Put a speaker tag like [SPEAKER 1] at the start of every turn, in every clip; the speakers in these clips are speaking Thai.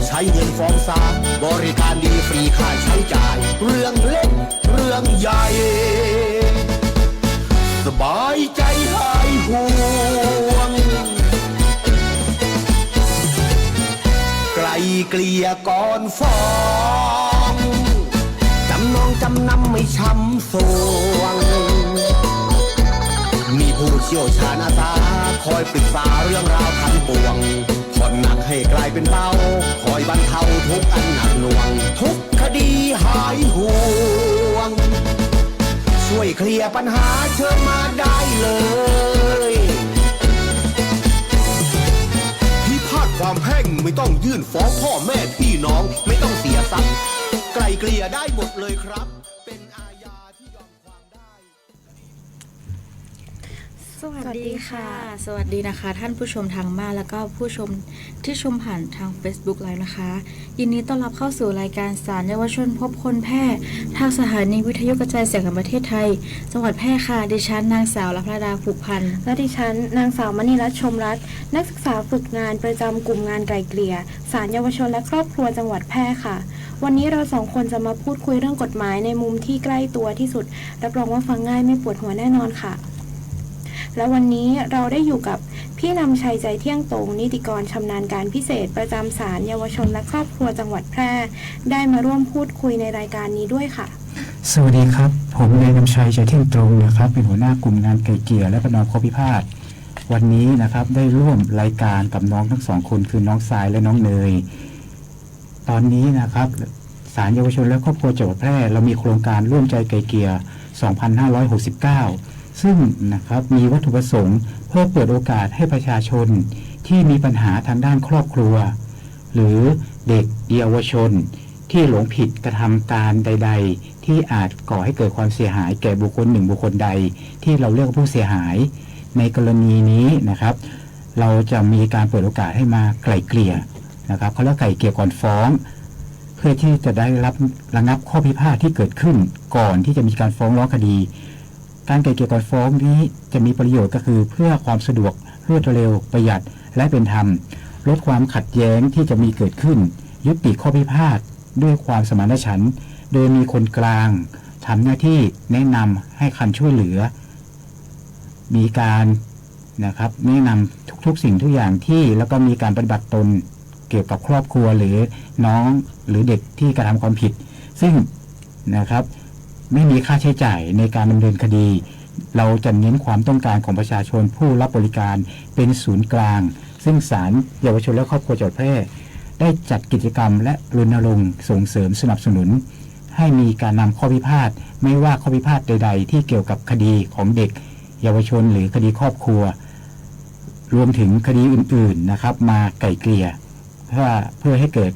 [SPEAKER 1] ใช้เงินฟ้องศาลบริการดีฟรีค่าใช้จ่ายเรื่องเล็กเรื่องใหญ่สบายใจหายห่วงไกลเกลี่ยก่อนฟ้องจำนองจำนำไม่ช้ำสวงมีผู้เชี่ยวชาญอาสาคอยปรึกษาเรื่องราวทั้งปวงผ่อนหนักให้กลายเป็นเบาคอยบรรเทาทุกอันหนักหน่วงทุกคดีหายห่วงช่วยเคลียร์ปัญหาเชิญมาได้เลยพิพาทความแพ่งไม่ต้องยื่นฟ้องพ่อแม่พี่น้องไม่ต้องเสียทรัพย์ไกลเกลี่ยได้หมดเลยครับเป็นอาญาที่ยอมความได้
[SPEAKER 2] สวัสดีค่ะ สวัสดีนะคะท่านผู้ชมทางบ้านแล้วก็ผู้ชมที่ชมผ่านทาง Facebook Live นะคะยินดีต้อนรับเข้าสู่รายการศาลเยาวชนพบคนแพร่ทางสถานีวิทยุกระจายเสียงแห่งประเทศไทยจังหวัดแพร่ค่ะดิฉันนางสาวรัพดาผูกพันธ์
[SPEAKER 3] และดิฉันนางสาวมณีรัตน์ชมรัตน์นักศึกษาฝึกงานประจำกลุ่มงานไกลเกลี่ยศาลเยาวชนและครอบครัวจังหวัดแพร่ค่ะวันนี้เราสองคนจะมาพูดคุยเรื่องกฎหมายในมุมที่ใกล้ตัวที่สุดรับรองว่าฟังง่ายไม่ปวดหัวแน่นอนค่ะและวันนี้เราได้อยู่กับพี่นำชัยใจเที่ยงตรงนิติกรชำนาญการพิเศษประจำศาลเยาวชนและครอบครัวจังหวัดแพร่ได้มาร่วมพูดคุยในรายการนี้ด้วยค่ะ
[SPEAKER 4] สวัสดีครับผมนายนำชัยใจเที่ยงตรงนะครับเป็นหัวหน้ากลุ่มงานไกลเกลี่ยและประนอมข้อพิพาทวันนี้นะครับได้ร่วมรายการกับน้องทั้งสองคนคือน้องทรายและน้องเนยตอนนี้นะครับศาลเยาวชนและครอบครัวจังหวัดแพร่เรามีโครงการร่วมใจไกลเกลี่ย 2569 ซึ่งนะครับมีวัตถุประสงค์เพื่อเปิดโอกาสให้ประชาชนที่มีปัญหาทางด้านครอบครัวหรือเด็กเยาวชนที่หลงผิดกระทำการใดๆที่อาจก่อให้เกิดความเสียหายแก่บุคคลหนึ่งบุคคลใดที่เราเรียกผู้เสียหายในกรณีนี้นะครับเราจะมีการเปิดโอกาสให้มาไกล่เกลี่ยนะครับเขาเรียกไกล่เกลี่ยก่อนฟ้องเพื่อที่จะได้รับระงับข้อพิพาทที่เกิดขึ้นก่อนที่จะมีการฟ้องร้องคดีการไกล่เกลี่ยก่อนฟ้องนี้จะมีประโยชน์ก็คือเพื่อความสะดวกรวดเร็วประหยัดและเป็นธรรมลดความขัดแย้งที่จะมีเกิดขึ้นยุติข้อพิพาทด้วยความสมานฉันท์โดยมีคนกลางทำหน้าที่แนะนำให้คำช่วยเหลือมีการนะครับแนะนำทุกสิ่งทุกอย่างที่แล้วก็มีการปฏิบัติตนเกี่ยวกับครอบครัวหรือน้องหรือเด็กที่กระทำความผิดซึ่งนะครับไม่มีค่าใช้จ่ายในการดำเนินคดีเราจะเน้นความต้องการของประชาชนผู้รับบริการเป็นศูนย์กลางซึ่งศาลเยาวชนและครอบครัวจังหวัดแพร่ได้จัดกิจกรรมและรณรงค์ส่งเสริมสนับสนุนให้มีการนำข้อพิพาทไม่ว่าข้อพิพาทใดๆที่เกี่ยวกับคดีของเด็กเยาวชนหรือคดีครอบครัวรวมถึงคดีอื่นๆนะครับมาไกล่เกลี่ยเพื่อให้เกิด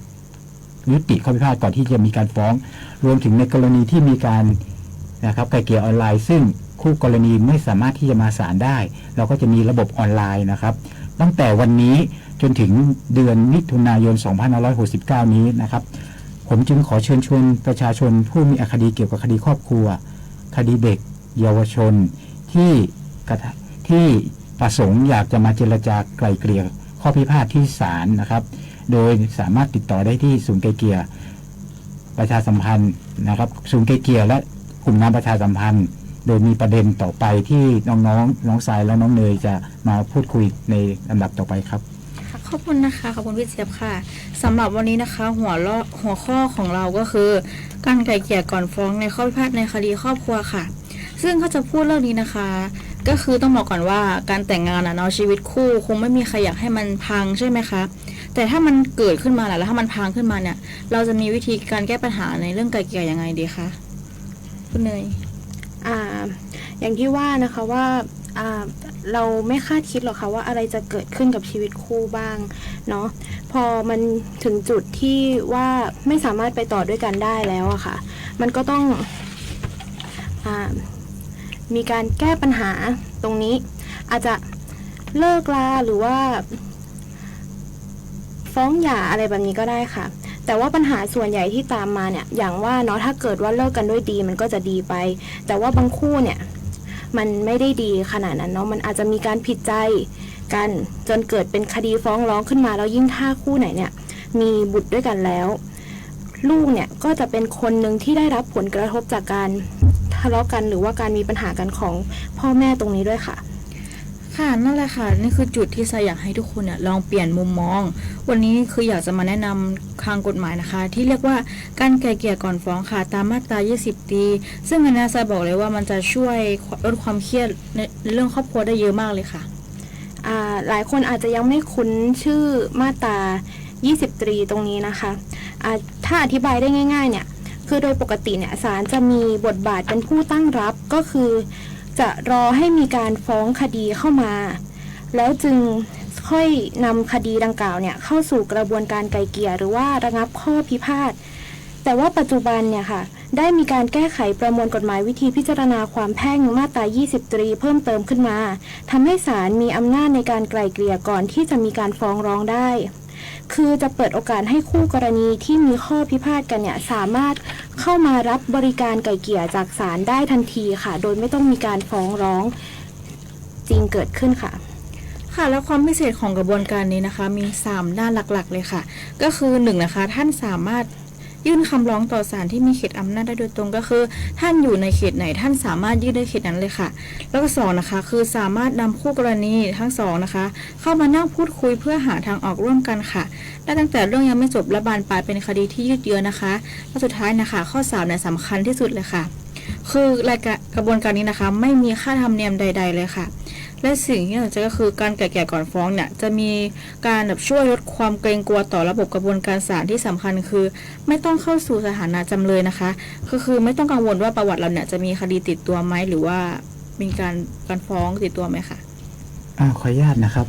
[SPEAKER 4] ยุติข้อพิพาทก่อนที่จะมีการฟ้องรวมถึงในกรณีที่มีการนะครับไกล่เกลี่ยออนไลน์ซึ่งคู่กรณีไม่สามารถที่จะมาศาลได้เราก็จะมีระบบออนไลน์นะครับตั้งแต่วันนี้จนถึงเดือนมิถุนายน 2569 นี้นะครับผมจึงขอเชิญชวนประชาชนผู้มีคดีเกี่ยวกับคดีครอบครัวคดีเด็กเยาวชนที่ประสงค์อยากจะมาเจรจาไกล่เกลี่ยข้อพิพาทที่ศาลนะครับโดยสามารถติดต่อได้ที่ศูนย์ไกล่เกลี่ยประชาสัมพันธ์นะครับศูนย์ไกล่เกลี่ยและกลุ่มงานประชาสัมพันธ์โดยมีประเด็นต่อไปที่น้องทรายและน้องเนยจะมาพูดคุยในลำดับต่อไปครับ
[SPEAKER 2] ขอบคุณนะคะขอบคุณพี่เจี๊ยบค่ะสำหรับวันนี้นะคะหัวข้อของเราก็คือการไกล่เกลี่ยก่อนฟ้องในข้อพิพาทในคดีครอบครัวค่ะซึ่งเขาจะพูดเรื่องนี้นะคะก็คือต้องบอกก่อนว่าการแต่งงานเนาะชีวิตคู่คงไม่มีใครอยากให้มันพังใช่ไหมคะแต่ถ้ามันเกิดขึ้นมาแล้วถ้ามันพังขึ้นมาเนี่ยเราจะมีวิธีการแก้ปัญหาในเรื่องไกล่เกลี่ยยังไงดีคะคุณเนย
[SPEAKER 3] อย่างที่ว่านะคะว่าเราไม่คาดคิดหรอกค่ะว่าอะไรจะเกิดขึ้นกับชีวิตคู่บ้างเนาะพอมันถึงจุดที่ว่าไม่สามารถไปต่อด้วยกันได้แล้วอะค่ะมันก็ต้องมีการแก้ปัญหาตรงนี้อาจจะเลิกลาหรือว่าฟ้องหย่าอะไรแบบนี้ก็ได้ค่ะแต่ว่าปัญหาส่วนใหญ่ที่ตามมาเนี่ยอย่างว่าเนาะถ้าเกิดว่าเลิกกันด้วยดีมันก็จะดีไปแต่ว่าบางคู่เนี่ยมันไม่ได้ดีขนาดนั้นเนาะมันอาจจะมีการผิดใจกันจนเกิดเป็นคดีฟ้องร้องขึ้นมาแล้วยิ่งถ้าคู่ไหนเนี่ย มีบุตรด้วยกันแล้วลูกเนี่ยก็จะเป็นคนหนึ่งที่ได้รับผลกระทบจากการทะเลาะกันหรือว่าการมีปัญหากันของพ่อแม่ตรงนี้ด้วยค่ะ
[SPEAKER 2] ค่ะนั่นแหละค่ะนี่คือจุดที่ทรายอยากให้ทุกคนเนี่ยลองเปลี่ยนมุมมอง วันนี้คืออยากจะมาแนะนำทางกฎหมายนะคะ ที่เรียกว่าการไกล่เกลี่ยก่อนฟ้องค่ะตามมาตรา20 ตีซึ่งอันนี้ทรายบอกเลยว่ามันจะช่วยลดความเครียดในเรื่องครอบครัวได้เยอะมากเลยค่ะ
[SPEAKER 3] หลายคนอาจจะยังไม่คุ้นชื่อมาตรา20 ตรีตรงนี้นะคะถ้าอธิบายได้ง่ายๆเนี่ยคือโดยปกติเนี่ยศาลจะมีบทบาทเป็นผู้ตั้งรับก็คือจะรอให้มีการฟ้องคดีเข้ามาแล้วจึงค่อยนำคดีดังกล่าวเนี่ยเข้าสู่กระบวนการไกล่เกลี่ยหรือว่าระงับข้อพิพาทแต่ว่าปัจจุบันเนี่ยค่ะได้มีการแก้ไขประมวลกฎหมายวิธีพิจารณาความแพ่งมาตรา20 ตรีเพิ่มเติมขึ้นมาทำให้ศาลมีอำนาจในการไกล่เกลี่ยก่อนที่จะมีการฟ้องร้องได้คือจะเปิดโอกาสให้คู่กรณีที่มีข้อพิพาทกันเนี่ยสามารถเข้ามารับบริการไกล่เกลี่ยจากศาลได้ทันทีค่ะโดยไม่ต้องมีการฟ้องร้องจริงเกิดขึ้นค่ะ
[SPEAKER 2] ค่ะแล้วความพิเศษของกระบวนการนี้นะคะมี3ด้านหลักๆเลยค่ะก็คือ1นะคะท่านสามารถยื่นคำร้องต่อศาลที่มีเขตอำนาจได้โดยตรงก็คือท่านอยู่ในเขตไหนท่านสามารถยื่นได้เขตนั้นเลยค่ะแล้วก็2นะคะคือสามารถนำคู่กรณีทั้ง2นะคะเข้ามานั่งพูดคุยเพื่อหาทางออกร่วมกันค่ะได้ตั้งแต่เรื่องยังไม่จบและบานปลายเป็นคดีที่ยืดเยื้อนะคะและสุดท้ายนะคะข้อ3เนี่ยสำคัญที่สุดเลยค่ะคือกระบวนการนี้นะคะไม่มีค่าธรรมเนียมใดๆเลยค่ะและสิ่งที่น่าสนใจก็คือการไกล่เกลี่ยก่อนฟ้องเนี่ยจะมีการช่วยลดความเกรงกลัวต่อระบบกระบวนการศาลที่สำคัญคือไม่ต้องเข้าสู่สถานะจำเลยนะคะก็คือไม่ต้องกังวลว่าประวัติเราเนี่ยจะมีคดีติดตัวไหมหรือว่ามีการฟ้องติดตัวไหมคะ
[SPEAKER 4] ขออนุญาตนะครับ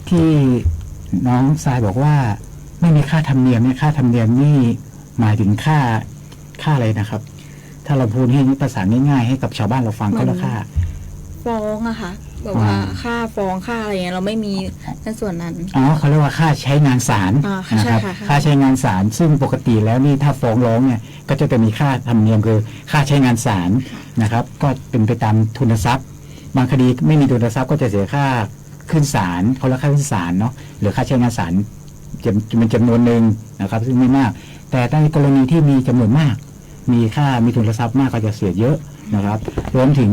[SPEAKER 4] ที่น้องทรายบอกว่าไม่มีค่าธรรมเนียมเนี่ยค่าธรรมเนียมนี่หมายถึงค่าอะไรนะครับถ้าเราพูดให้ภาษาง่ายๆให้กับชาวบ้านเราฟังก็แล้วค่า
[SPEAKER 2] ฟ้องอะค่ะแบบว่าค่าฟ้องค่าอะไรเงี้ยเราไม่มีในส่วนนั้น
[SPEAKER 4] เขาเรียกว่าค่าใช้งานศาลนะครับค่าใช้งานศาลซึ่งปกติแล้วนี่ถ้าฟ้องร้องเนี่ยก็จะมีค่าธรรมเนียมคือค่าใช้งานศาลนะครับก็เป็นไปตามทุนทรัพย์บางคดีไม่มีทุนทรัพย์ก็จะเสียค่าขึ้นศาลเขาเรียกค่าขึ้นศาลเนาะหรือค่าใช้งานศาลเป็นจำนวนหนึ่งนะครับซึ่งไม่มากแต่ในกรณีที่มีจำนวนมากมีทุนทรัพย์มากก็จะเสียเยอะนะครับรวมถึ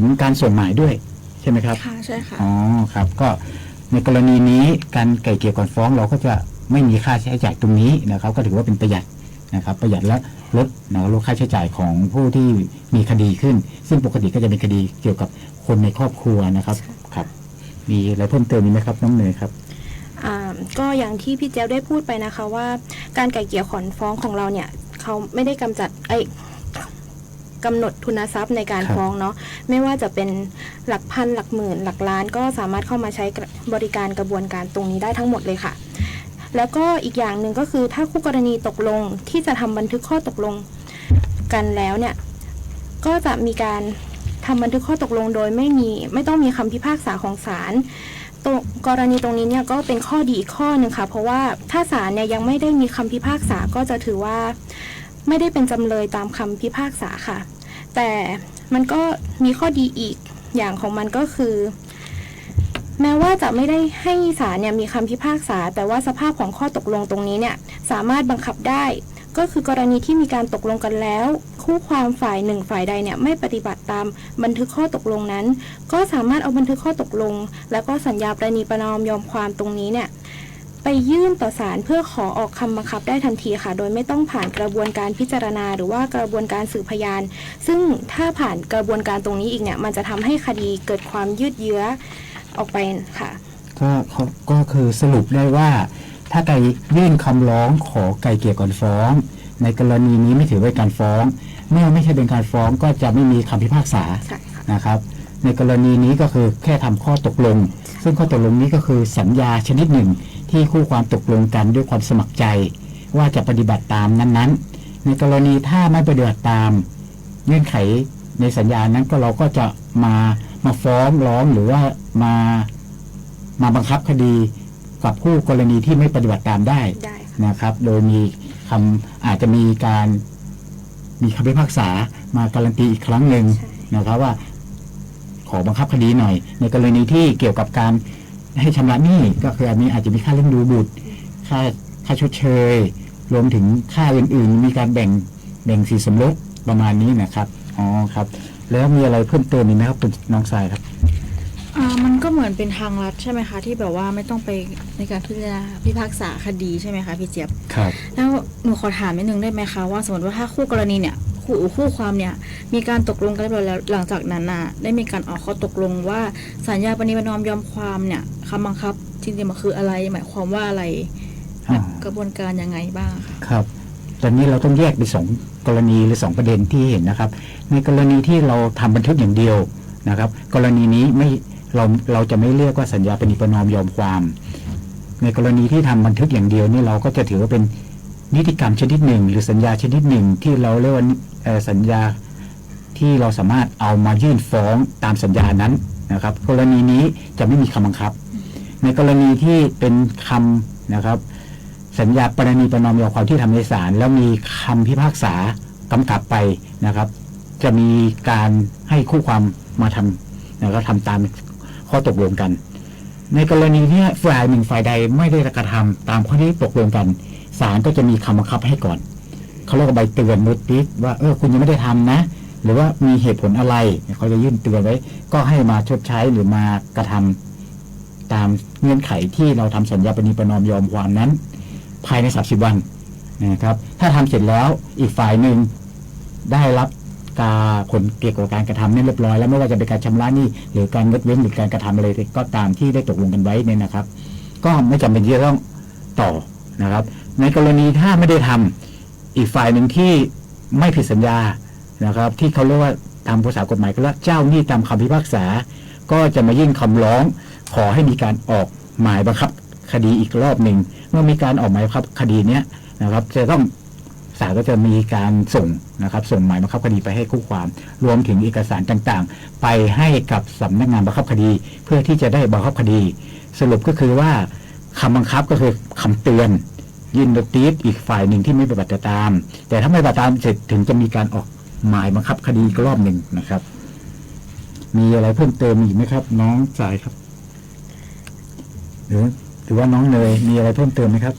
[SPEAKER 4] งการส่งหมายด้วยใช่ไหมครับ
[SPEAKER 2] ค่ะใช่ค่ะ
[SPEAKER 4] ครับก็ในกรณีนี้การไกล่เกลี่ยก่อนฟ้องเราก็จะไม่มีค่าใช้จ่ายตรงนี้นะครับก็ถือว่าเป็นประหยัดนะครับประหยัดและลดค่าใช้จ่ายของผู้ที่มีคดีขึ้นซึ่งปกติก็จะเป็นคดีเกี่ยวกับคนในครอบครัวนะครับครับมีอะไรเพิ่มเติมไหมครับน้องเนยครับ
[SPEAKER 3] ก็อย่างที่พี่เจ้าได้พูดไปนะคะว่าการไกล่เกลี่ยก่อนฟ้องของเราเนี่ยเขาไม่ได้กำหนดทุนทรัพย์ในการฟ้องเนาะไม่ว่าจะเป็นหลักพันหลักหมื่นหลักล้านก็สามารถเข้ามาใช้บริการกระบวนการตรงนี้ได้ทั้งหมดเลยค่ะแล้วก็อีกอย่างหนึ่งก็คือถ้าคู่กรณีตกลงที่จะทำบันทึกข้อตกลงกันแล้วเนี่ยก็จะมีการทำบันทึกข้อตกลงโดยไม่ต้องมีคำพิพากษาของศาลกรณีตรงนี้เนี่ยก็เป็นข้อดีอีกข้อหนึ่งค่ะเพราะว่าถ้าศาลเนี่ยยังไม่ได้มีคำพิพากษาก็จะถือว่าไม่ได้เป็นจำเลยตามคำพิพากษาค่ะแต่มันก็มีข้อดีอีกอย่างของมันก็คือแม้ว่าจะไม่ได้ให้ศาลเนี่ยมีคำพิพากษาแต่ว่าสภาพของข้อตกลงตรงนี้เนี่ยสามารถบังคับได้ก็คือกรณีที่มีการตกลงกันแล้วคู่ความฝ่ายหนึ่งฝ่ายใดเนี่ยไม่ปฏิบัติตามบันทึกข้อตกลงนั้นก็สามารถเอาบันทึกข้อตกลงแล้วก็สัญญาประนีประนอมยอมความตรงนี้เนี่ยไปยื่นต่อศาลเพื่อขอออกคำบังคับได้ทันทีค่ะโดยไม่ต้องผ่านกระบวนการพิจารณาหรือว่ากระบวนการสืบพยานซึ่งถ้าผ่านกระบวนการตรงนี้อีกเนี่ยมันจะทำให้คดีเกิดความยืดเยื้อออกไปค่ะ
[SPEAKER 4] ก็คือสรุปได้ว่าถ้าไกยื่นคำร้องขอไกล่เกลี่ยก่อนฟ้องในกรณีนี้ไม่ถือว่าการฟ้องเมื่อไม่ใช่เป็นการฟ้องก็จะไม่มีคำพิพากษานะครับในกรณีนี้ก็คือแค่ทำข้อตกลงซึ่งข้อตกลงนี้ก็คือสัญญาชนิดหนึ่งที่คู่ความตกลงกันด้วยความสมัครใจว่าจะปฏิบัติตามนั้นๆในกรณีถ้าไม่ปฏิบัติตามเงื่อนไขในสัญญานั้นก็เราก็จะมาฟ้องร้องหรือว่ามาบังคับคดีกับคู่กรณีที่ไม่ปฏิบัติตามได้นะครับโดยมีอาจจะมีคำพิพากษามาการันตีอีกครั้งหนึ่งนะครับว่าขอบังคับคดีหน่อยในกรณีที่เกี่ยวกับการให้ชำระหนี้ก็คืออันนี้อาจจะมีค่าเลี้ยงดูบุตรค่ ค่าชดเชย รวมถึงค่าอื่นๆมีการแบ่งสินสมรสประมาณนี้นะครับอ๋อครับแล้วมีอะไรเพิ่มเติมอีกไหมครับคุณน้องทรายครับ
[SPEAKER 2] มันก็เหมือนเป็นทางลัดใช่ไหมคะที่แบบว่าไม่ต้องไปในการพิพากษาคดีใช่ไหมคะพี่เจี๊ยบ
[SPEAKER 4] ครับ
[SPEAKER 2] แล้วหนูขอถามนิดนึงได้ไหมคะว่าสมมติว่าถ้าคู่กรณีเนี่ยคู่ความเนี่ยมีการตกลงกันเรียบร้อยแล้วหลังจากนั้นน่ะได้มีการออกข้อตกลงว่าสัญญาปณิประนอมยอมความเนี่ยคำบังคับจริงๆมันคืออะไรหมายความว่าอะไรแบบกระบวนการยังไงบ้างคะ
[SPEAKER 4] ครับตอนนี้เราต้องแยกเป็นสองกรณีหรือสองประเด็นที่เห็นนะครับในกรณีที่เราทำบันทึกอย่างเดียวนะครับกรณีนี้เราจะไม่เรียกว่าสัญญาปณิประนอมยอมความในกรณีที่ทำบันทึกอย่างเดียวนี่เราก็จะถือว่าเป็นนิติกรรมชนิดหนึ่งหรือสัญญาชนิดหนึ่งที่เราเรียกว่าสัญญาที่เราสามารถเอามายื่นฟ้องตามสัญญานั้นนะครับกรณีนี้จะไม่มีคำบังคับในกรณีที่เป็นคำนะครับสัญญาปณิประนอมยอมความที่ทำในศาลแล้วมีคำพิพากษากำกับไปนะครับจะมีการให้คู่ความมาทำนะครับทำตามข้อตกลงกันในกรณีนี้ฝ่ายหนึ่งฝ่ายใดไม่ได้กระทำตามข้อที่ตกลงกันศาลก็จะมีคำบังคับให้ก่อนเขาเรียกว่าใบเตือนโน้ติสว่าคุณยังไม่ได้ทำนะหรือว่ามีเหตุผลอะไรเขาจะยื่นเตือนไว้ก็ให้มาชดใช้หรือมากระทำตามเงื่อนไขที่เราทำสัญญาปณิประนอมยอมความนั้นภายใน30 วันนะครับถ้าทำเสร็จแล้วอีกฝ่ายหนึ่งได้รับผลเกี่ยวกับการกระทำนี่เรียบร้อยแล้วไม่ว่าจะเป็นการชำระหนี้หรือการงดเว้นหรือการกระทำอะไรก็ตามที่ได้ตกลงกันไว้เนี่ยนะครับก็ไม่จำเป็นที่จะต้องต่อนะครับในกรณีถ้าไม่ได้ทำอีกฝ่ายหนึ่งที่ไม่ผิดสัญญานะครับที่เขาเรียกว่าตามภาษากฎหมายก็เรียกเจ้าหนี้ตามคำพิพากษาก็จะมายื่นคำร้องขอให้มีการออกหมายบังคับคดีอีกรอบหนึ่งเมื่อมีการออกหมายบังคับคดีเนี้ยนะครับจะต้องศาลก็จะมีการส่งหมายบังคับคดีไปให้คู่ความรวมถึงเอกสารต่างๆไปให้กับสำนักงานบังคับคดีเพื่อที่จะได้บังคับคดีสรุปก็คือว่าคำบังคับก็คือคำเตือนยื่นโนติสอีกฝ่ายหนึ่งที่ไม่ปฏิบัติตามแต่ถ้าไม่ปฏิบัติตามเสร็จถึงจะมีการออกหมายบังคับคดีอีกรอบหนึ่งนะครับมีอะไรเพิ่มเติมอีกไหมครับน้องสายครับหรือว่าน้องเนยมีอะไรเพิ่มเติมไหมครับ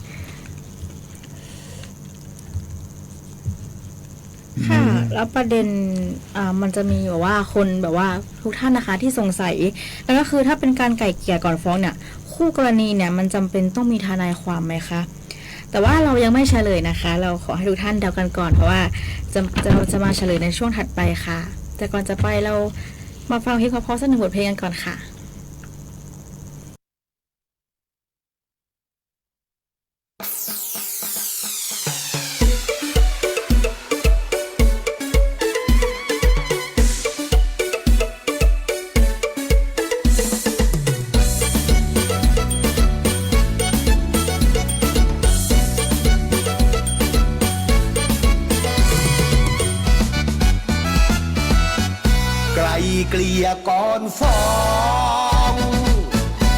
[SPEAKER 2] ค่ะแล้วประเด็นมันจะมีแบบว่าคนแบบว่าทุกท่านนะคะที่สงสัยแล้วก็คือถ้าเป็นการไกล่เกลี่ยก่อนฟ้องเนี่ยคู่กรณีเนี่ยมันจำเป็นต้องมีทนายความไหมคะแต่ว่าเรายังไม่เฉลยนะคะเราขอให้ทุกท่านเดากันก่อนเพราะว่าจะมาเฉลยในช่วงถัดไปค่ะแต่ก่อนจะไปเรามาฟังเพลงเพราะๆสักหนึ่งบทเพลงกันก่อนค่ะ
[SPEAKER 1] เกลี่ยก่อนฟ้อง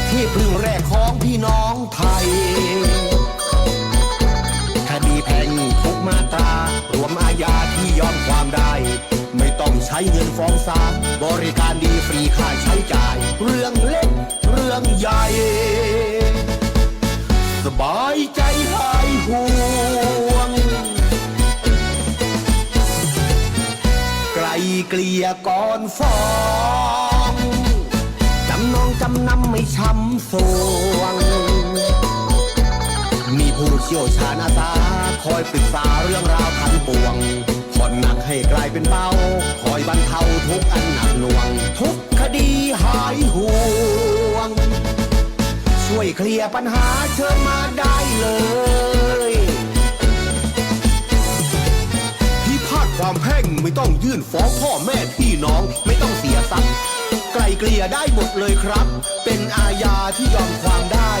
[SPEAKER 1] ที่พึ่งแรกของพี่น้องไทยคดีแพ่งทุกมาตรารวมอาญาที่ยอมความได้ไม่ต้องใช้เงินฟ้องศาลบริการดีฟรีค่าใช้จ่ายเรื่องเล็กเรื่องใหญ่สบายใจหายห่วงไกลเกลี่ยก่อนฟ้องจำนองจำนำไม่ช้ำสวงมีผู้เชี่ยวชาญอาสาคอยปรึกษาเรื่องราวทั้งปวงผ่อนหนักให้กลายเป็นเบาคอยบรรเทาทุกอันหนักหน่วงทุกคดีหายห่วงช่วยเคลียร์ปัญหาเชิญมาได้เลยความแพ่งไม่ต้องยื่นฟ้องพ่อแม่พี่น้องไม่ต้องเสียทรัพย์ไกลเกลี่ยได้หมดเลยครับเป็นอาญาที่ยอมความได้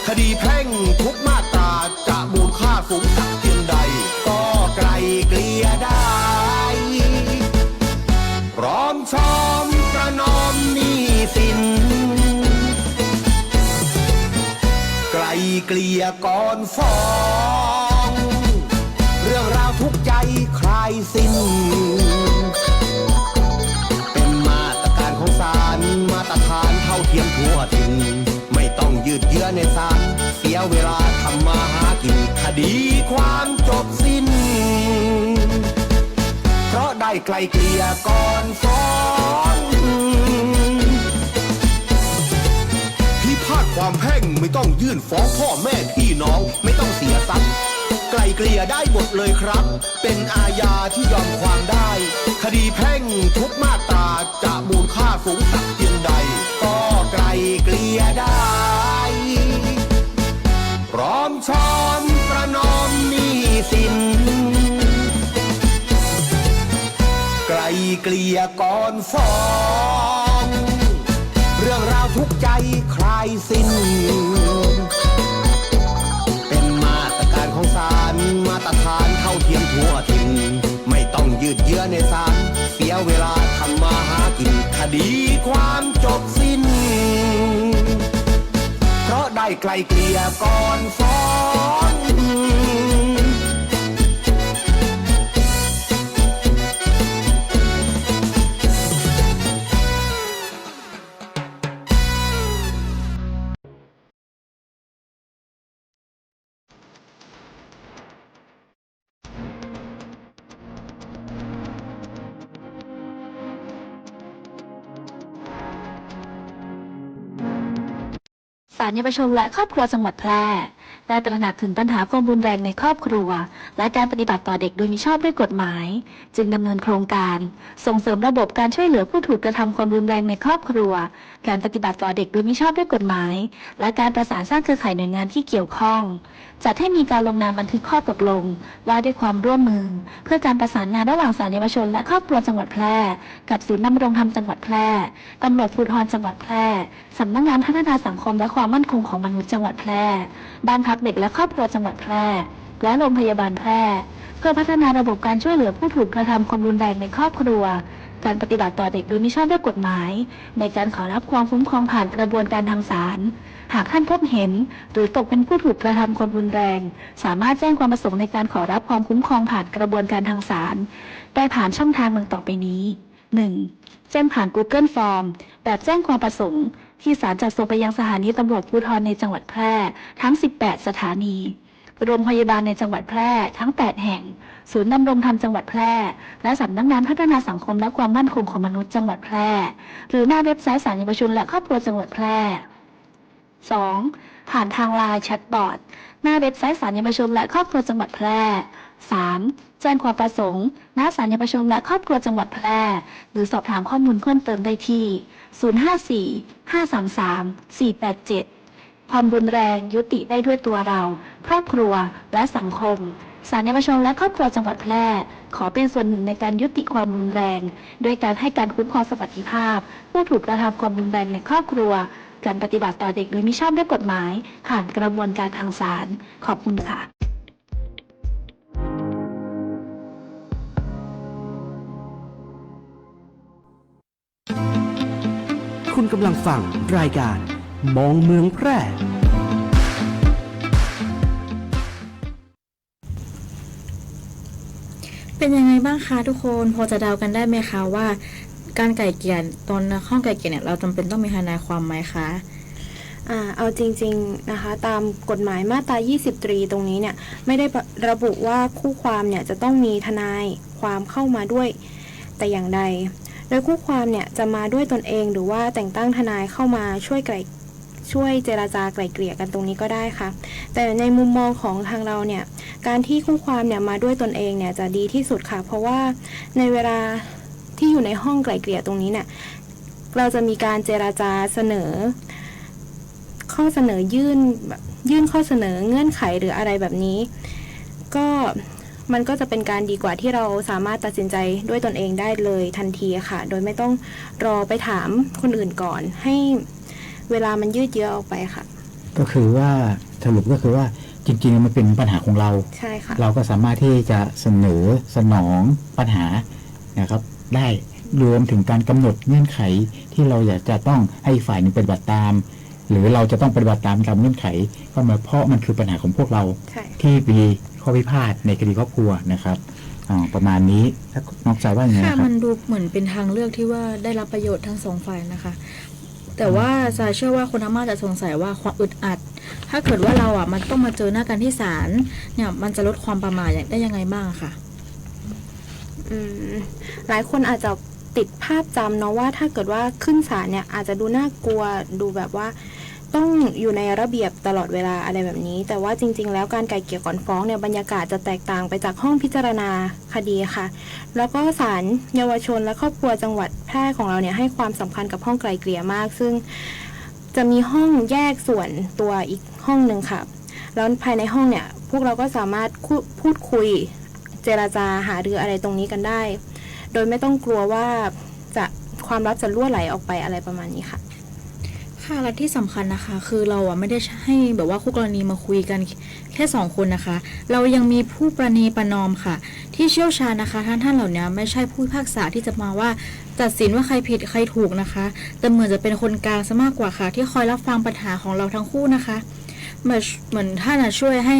[SPEAKER 1] คดีแพ่งทุกมาตราจะมูลค่าสูงสักเพียงใดก็ไกลเกลี่ยได้พร้อมชอมประนอมหนี้สินไกลเกลี่ยก่อนฟ้องเรื่องราวทุกใจคลายสิ้นเป็นมาตรการของศาลมาตรฐานเท่าเทียมทั่วถึงไม่ต้องยืดเยื้อในศาลเสียเวลาทำมาหากินค ดีความจบสิ้น เพราะได้ไกลเกลี่ยก่อนฟ้องพิพาทความแพ่งไม่ต้องยื่นฟ้องพ่อแม่พี่น้องไม่ต้องเสียทรัพย์ไกลเกลี่ยได้หมดเลยครับ เป็นอาญาที่ยอมความได้ คดีแพ่งทุกมาตราจะมูลค่าสูงสักเพียงใดก็ไกลเกลี่ยได้พร้อมช้อนประนอมหนี้สินไกลเกลี่ยก่อนฟ้องเรื่องราวทุกใจคลายสิ้นเป็นมาตรการของศาลมาตรฐานเท่าเทียมทั่วถิ่นไม่ต้องยืดเยื้อในศาลเสียเวลาทำมาหากินคดีความจบสิ้นเพราะได้ไกลเกลี่ยก่อนฟ้อง
[SPEAKER 5] ศาลเยาวชนและครอบครัวจังหวัดแพร่ได้ตระหนักถึงปัญหาความรุนแรงในครอบครัวและการปฏิบัติต่อเด็กโดยมิชอบด้วยกฎหมายจึงดำเนินโครงการส่งเสริมระบบการช่วยเหลือผู้ถูกกระทำความรุนแรงในครอบครัวการปฏิบัติต่อเด็กโดยมิชอบด้วยกฎหมายและการประสานสร้างเครือข่ายหน่วยงานที่เกี่ยวข้องจัดให้มีการลงนามบันทึกข้อตกลงว่าด้วยความร่วมมือเพื่อการประสานงานระหว่างศาลเยาวชนและครอบครัวจังหวัดแพร่กับศูนย์ดำรงธรรมจังหวัดแพร่ตำรวจภูธรจังหวัดแพร่สำนักงานพัฒนาสังคมและความมั่นคงของมนุษย์จังหวัดแพร่บ้านพักเด็กและครอบครัวจังหวัดแพร่และโรงพยาบาลแพร่เพื่อพัฒนาระบบการช่วยเหลือผู้ถูกกระทำความรุนแรงในครอบครัวการปฏิบัติต่อเด็กโดยมิชอบด้วยกฎหมายในการขอรับความคุ้มครองผ่านกระบวนการทางศาลหากท่านพบเห็นหรือตกเป็นผู้ถูกกระทำความรุนแรงสามารถแจ้งความประสงค์ในการขอรับความคุ้มครองผ่านกระบวนการทางศาลได้ผ่านช่องทางดังต่อไปนี้ 1. แจ้งผ่าน Google Form แบบแจ้งความประสงค์ที่ศาลจัดส่งไปยังสถานีตำรวจภูธรในจังหวัดแพร่ทั้ง 18 สถานีโรงพยาบาลในจังหวัดแพร่ทั้ง 8 แห่งศูนย์ดำรงธรรมจังหวัดแพร่และสำนักงานพัฒนาสังคมและความมั่นคงของมนุษย์จังหวัดแพร่หรือหน้าเว็บไซต์ศาลเยาวชนและครอบครัวจังหวัดแพร่ 2. ผ่านทางไลน์แชทบอทหน้าเว็บไซต์ศาลเยาวชนและครอบครัวจังหวัดแพร่ 3. แจ้งความประสงค์ณศาลเยาวชนและครอบครัวจังหวัดแพร่หรือสอบถามข้อมูลเพิ่มเติมได้ที่ 054-533-487 ความรุนแรงยุติได้ด้วยตัวเราครอบครัวและสังคมศาลเยาวชนและครอบครัวจังหวัดแพร่ขอเป็นส่วนหนึ่งในการยุติความรุนแรงด้วยการให้การคุ้มครองสวัสดิภาพผู้ถูกกระทำความรุนแรงในครอบครัวการปฏิบัติต่อเด็กโดยมิชอบด้วยกฎหมายผ่านกระบวนการทางศาลขอบคุณค่ะ
[SPEAKER 6] คุณกำลังฟังรายการมองเมืองแพร่
[SPEAKER 2] เป็นยังไงบ้างคะทุกคนพอจะเดากันได้ไหมคะว่าการไกล่เกลี่ยตอนห้องไกล่เกลี่ยเนี่ยเราจำเป็นต้องมีทนายความไหมคะ
[SPEAKER 3] เอาจริงๆนะคะตามกฎหมายมาตรา20 ตรีตรงนี้เนี่ยไม่ได้ระบุว่าคู่ความเนี่ยจะต้องมีทนายความเข้ามาด้วยแต่อย่างใดโดยคู่ความเนี่ยจะมาด้วยตนเองหรือว่าแต่งตั้งทนายเข้ามาช่วยเจรจาไกล่เกลี่ยกันตรงนี้ก็ได้ค่ะแต่ในมุมมองของทางเราเนี่ยการที่คู่ความเนี่ยมาด้วยตนเองเนี่ยจะดีที่สุดค่ะเพราะว่าในเวลาที่อยู่ในห้องไกล่เกลี่ยตรงนี้เนี่ยเราจะมีการเจรจาเสนอข้อเสนอยื่นข้อเสนอเงื่อนไขหรืออะไรแบบนี้ก็มันก็จะเป็นการดีกว่าที่เราสามารถตัดสินใจด้วยตนเองได้เลยทันทีค่ะโดยไม่ต้องรอไปถามคนอื่นก่อนให้เวลามันยืดเยื้อออกไปค่ะ
[SPEAKER 4] ก็คือว่าสรุปก็คือว่าจริงๆมันเป็นปัญหาของเรา
[SPEAKER 3] ใช่ค่ะ
[SPEAKER 4] เราก็สามารถที่จะเสนอสนองปัญหานะครับได้รวมถึงการกำหนดเงื่อนไขที่เราอยากจะต้องให้ฝ่ายหนึ่งปฏิบัติตามหรือเราจะต้องปฏิบัติตามเงื่อนไขก็มาเพราะมันคือปัญหาของพวกเราที่มีข้อพิพาทในคดีครอบครัวนะครับประมาณนี้ถ้านอกใจว่าอย่างไรครับ
[SPEAKER 2] มันดูเหมือนเป็นทางเลือกที่ว่าได้รับประโยชน์ทั้งสองฝ่ายนะคะแต่ว่าจะเชื่อว่าคุณอาม่าจะสงสัยว่าความอึดอัดถ้า ถ้าเกิดว่าเรามันต้องมาเจอหน้ากันที่ศาลเนี่ยมันจะลดความประมาทได้ยังไงบ้างค่ะ
[SPEAKER 3] หลายคนอาจจะติดภาพจำเนาะว่าถ้าเกิดว่าขึ้นศาลเนี่ยอาจจะดูน่ากลัวดูแบบว่าต้องอยู่ในระเบียบตลอดเวลาอะไรแบบนี้แต่ว่าจริงๆแล้วการไกล่เกลี่ยก่อนฟ้องเนี่ยบรรยากาศจะแตกต่างไปจากห้องพิจารณาคดีค่ะแล้วก็ศาลเยาวชนและครอบครัวจังหวัดแพร่ของเราเนี่ยให้ความสำคัญกับห้องไกล่เกลี่ยมากซึ่งจะมีห้องแยกส่วนตัวอีกห้องหนึ่งค่ะแล้วภายในห้องเนี่ยพวกเราก็สามารถพูดคุยเจรจาหารืออะไรตรงนี้กันได้โดยไม่ต้องกลัวว่าความลับจะรั่วไหลออกไปอะไรประมาณนี้ค่ะ
[SPEAKER 2] ค่ะและที่สำคัญนะคะคือเราไม่ได้ให้แบบว่าคู่กรณีมาคุยกันแค่2คนนะคะเรายังมีผู้ประนีประนอมค่ะที่เชี่ยวชาญนะคะท่านเหล่านี้ไม่ใช่ผู้พิพากษาที่จะมาว่าตัดสินว่าใครผิดใครถูกนะคะแต่เหมือนจะเป็นคนกลางซะมากกว่าค่ะที่คอยรับฟังปัญหาของเราทั้งคู่นะคะเหมือนท่านช่วยให้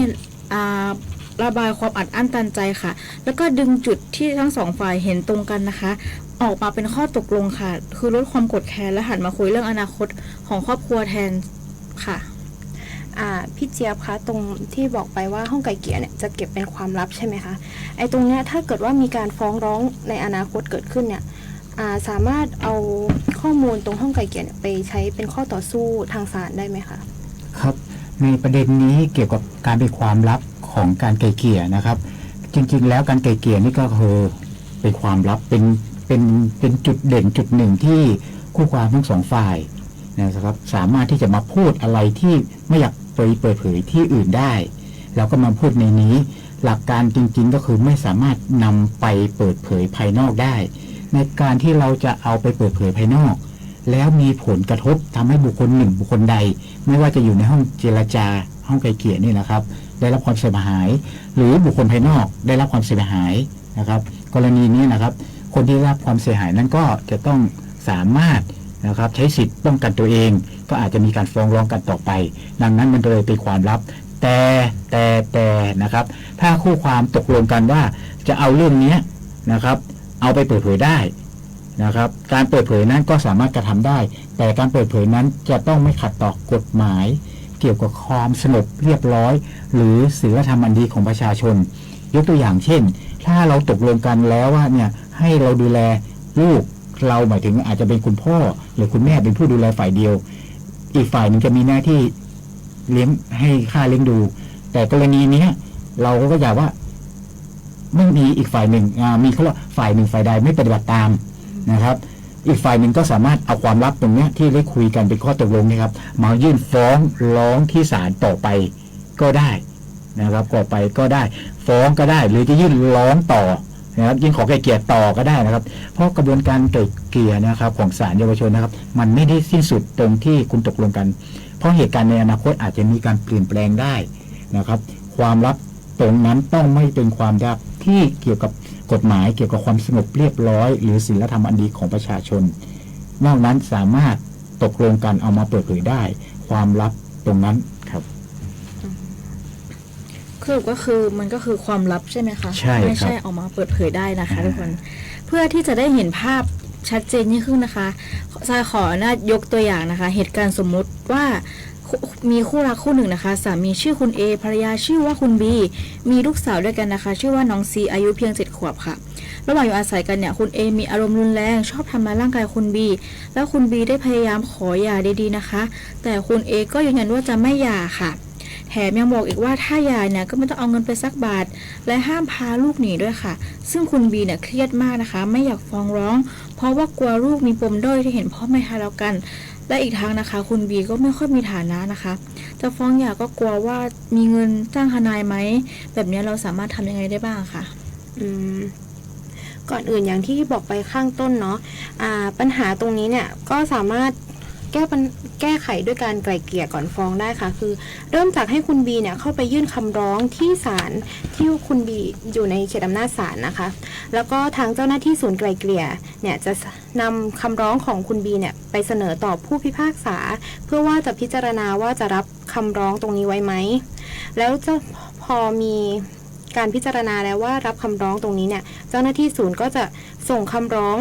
[SPEAKER 2] ระบายความอัดอั้นตันใจค่ะแล้วก็ดึงจุดที่ทั้งสองฝ่ายเห็นตรงกันนะคะออกมาเป็นข้อตกลงค่ะคือลดความกดแค้นและหันมาคุยเรื่องอนาคตของครอบครัวแทนค่ะ
[SPEAKER 3] พี่เจี๊ยบคะตรงที่บอกไปว่าห้องไกล่เกลี่ยเนี่ยจะเก็บเป็นความลับใช่ไหมคะไอ้ตรงเนี้ยถ้าเกิดว่ามีการฟ้องร้องในอนาคตเกิดขึ้นเนี่ยสามารถเอาข้อมูลตรงห้องไกล่เกลี่ยไปใช้เป็นข้อต่อสู้ทางศาลได้ไหมคะ
[SPEAKER 4] ครับในประเด็นนี้เกี่ยวกับการเป็นความลับของการไกล่เกลี่ยนะครับจริงๆแล้วการไกล่เกลี่ยนี่ก็คือเป็นความลับเป็นจุดเด่นจุดหนึ่งที่คู่ความทั้งสองฝ่ายนะครับสามารถที่จะมาพูดอะไรที่ไม่อยากเปิดเผยที่อื่นได้แล้วก็มาพูดในนี้หลักการจริงๆก็คือไม่สามารถนำไปเปิดเผยภายนอกได้ในการที่เราจะเอาไปเปิดเผยภายนอกแล้วมีผลกระทบทำให้บุคคลหนึ่งบุคคลใดไม่ว่าจะอยู่ในห้องเจรจาห้องไกล่เกลี่ยนี่นะครับได้รับความเสียหายหรือบุคคลภายนอกได้รับความเสียหายนะครับกรณีนี้นะครับคนที่รับความเสียหายนั้นก็จะต้องสามารถนะครับใช้สิทธิ์ป้องกันตัวเองก็อาจจะมีการฟ้องร้องกันต่อไปดังนั้นมันเลยเป็นความลับแต่นะครับถ้าคู่ความตกลงกันว่าจะเอาเรื่องนี้นะครับเอาไปเปิดเผยได้นะครับการเปิดเผยนั้นก็สามารถกระทำได้แต่การเปิดเผยนั้นจะต้องไม่ขัดต่อกฎหมายเกี่ยวกับความสงบเรียบร้อยหรือศีลธรรมอันดีของประชาชนยกตัวอย่างเช่นถ้าเราตกลงกันแล้วว่าเนี่ยให้เราดูแลลูกเราหมายถึงอาจจะเป็นคุณพ่อหรือคุณแม่เป็นผู้ดูแลฝ่ายเดียวอีกฝ่ายหนึ่งจะมีหน้าที่เลี้ยงให้ค่าเลี้ยงดูแต่กรณีนี้เราก็อยากว่าไม่มีอีกฝ่ายหนึ่งมีเขาว่าฝ่ายหนึ่งฝ่ายใดไม่ปฏิบัติตามนะครับอีกฝ่ายหนึ่งก็สามารถเอาความลับตรงนี้ที่ได้คุยกันเป็นข้อตกลงนะครับมายื่นฟ้องร้องที่ศาลต่อไปก็ได้นะครับต่อไปก็ได้ฟ้องก็ได้หรือจะยื่นร้องต่อนะครับยื่นขอไกล่เกลี่ยต่อก็ได้นะครับเพราะกระบวนการไกล่เกลี่ยนะครับของศาลเยาวชนนะครับมันไม่ได้สิ้นสุดตรงที่คุณตกลงกันเพราะเหตุการณ์ในอนาคตอาจจะมีการเปลี่ยนแปลงได้นะครับความลับตรงนั้นต้องไม่เป็นความลับที่เกี่ยวกับกฎหมายเกี่ยวกับความสงบเรียบร้อยหรือศีลธรรมอันดีของประชาชนนอกนั้นสามารถตกลงกันเอามาเปิดเผยได้ความลับตรงนั้นครับ
[SPEAKER 2] คือมันก็คือความลับใช่ไหมคะ
[SPEAKER 4] ใช่ครับ
[SPEAKER 2] ไม่ใช่ออกมาเปิดเผยได้นะคะทุกคนเพื่อที่จะได้เห็นภาพชัดเจนยิ่งขึ้นนะคะทรายขอยกตัวอย่างนะคะเหตุการณ์สมมุติว่ามีคู่รักคู่หนึ่งนะคะสามีชื่อคุณ A ภรรยาชื่อว่าคุณ B มีลูกสาวด้วยกันนะคะชื่อว่าน้อง C อายุเพียง7 ขวบค่ะระหว่างอยู่อาศัยกันเนี่ยคุณ A มีอารมณ์รุนแรงชอบทำร้ายร่างกายคุณ B แล้วคุณ B ได้พยายามขอหย่าดีๆนะคะแต่คุณ A ก็ยืนยันว่าจะไม่หย่าค่ะแถมยังบอกอีกว่าถ้าหย่าเนี่ยก็ไม่ต้องเอาเงินไปสักบาทและห้ามพาลูกหนีด้วยค่ะซึ่งคุณ B เนี่ยเครียดมากนะคะไม่อยากฟ้องร้องเพราะว่ากลัวลูกมีปมด้อยที่เห็นพ่อแม่ทะเลาะกันและอีกทางนะคะคุณ B ก็ไม่ค่อยมีฐานะนะคะจะฟ้องหย่าก็กลัวว่ามีเงินจ้างทนายไหมแบบนี้เราสามารถทำยังไงได้บ้างคะ
[SPEAKER 3] ก่อนอื่นอย่างที่บอกไปข้างต้นเนาะปัญหาตรงนี้เนี่ยก็สามารถแก้ไขด้วยการไกล่เกลี่ยก่อนฟ้องได้ค่ะคือเริ่มจากให้คุณบีเนี่ยเข้าไปยื่นคำร้องที่ศาลที่คุณบีอยู่ในเขตอำนาจศาลนะคะแล้วก็ทางเจ้าหน้าที่ศูนย์ไกล่เกลี่ยเนี่ยจะนำคำร้องของคุณบีเนี่ยไปเสนอต่อผู้พิพากษาเพื่อว่าจะพิจารณาว่าจะรับคำร้องตรงนี้ไว้ไหมแล้วจะพอมีการพิจารณาแล้วว่ารับคำร้องตรงนี้เนี่ยเจ้าหน้าที่ศูนย์ก็จะส่งคำร้อง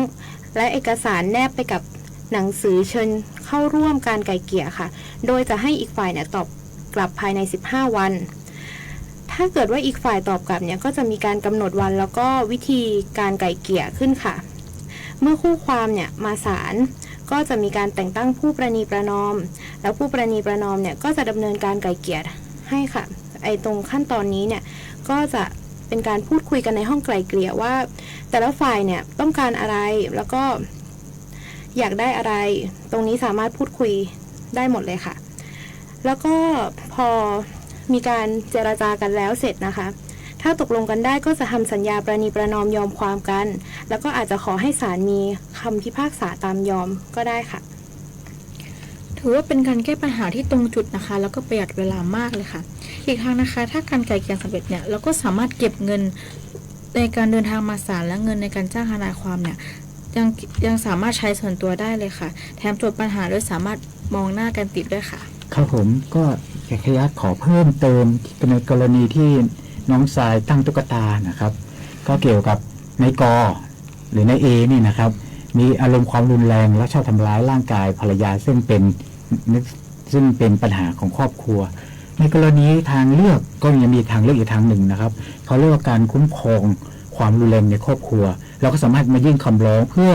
[SPEAKER 3] และเอกสารแนบไปกับหนังสือเชิญเข้าร่วมการไกล่เกลี่ยค่ะโดยจะให้อีกฝ่ายเนี่ยตอบ กลับภายใน15 วันถ้าเกิดว่าอีกฝ่ายตอบกลับเนี่ยก็จะมีการกำหนดวันแล้วก็วิธีการไกล่เกลี่ยขึ้นค่ะเมื่อคู่ความเนี่ยมาศาลก็จะมีการแต่งตั้งผู้ประนีประนอมแล้วผู้ประนีประนอมเนี่ยก็จะดำเนินการไกล่เกลี่ยให้ค่ะตรงขั้นตอนนี้เนี่ยก็จะเป็นการพูดคุยกันในห้องไกล่เกลี่ยว่าแต่ละฝ่ายเนี่ยต้องการอะไรแล้วก็อยากได้อะไรตรงนี้สามารถพูดคุยได้หมดเลยค่ะแล้วก็พอมีการเจรจากันแล้วเสร็จนะคะถ้าตกลงกันได้ก็จะทำสัญญาประนีประนอมยอมความกันแล้วก็อาจจะขอให้ศาลมีคำพิพากษาตามยอมก็ได้ค่ะ
[SPEAKER 2] ถือว่าเป็นการแก้ปัญหาที่ตรงจุดนะคะแล้วก็ประหยัดเวลามากเลยค่ะอีกทางนะคะถ้าการไกล่เกลี่ยสำเร็จเนี่ยเราก็สามารถเก็บเงินในการเดินทางมาศาลและเงินในการจ้างทนายความเนี่ยยังสามารถใช้ส่วนตัวได้เลยค่ะแถมจบปัญหาด้วยสามารถมองหน้ากันติดด้วยค่ะ
[SPEAKER 4] ครับผมก็ขออนุญาตขอเพิ่มเติมในกรณีที่น้องทรายตั้งตุ๊กตานะครับก็เกี่ยวกับนายกหรือนายเอนี่นะครับมีอารมณ์ความรุนแรงและชอบทำร้ายร่างกายภรรยาซึ่งเป็นปัญหาของครอบครัวในกรณีทางเลือกก็ยังมีทางเลือกอีกทางหนึ่งนะครับเขาเรียกว่าการคุ้มครองความรุนแรงในครอบครัวเราก็สามารถมายื่นคำร้องเพื่อ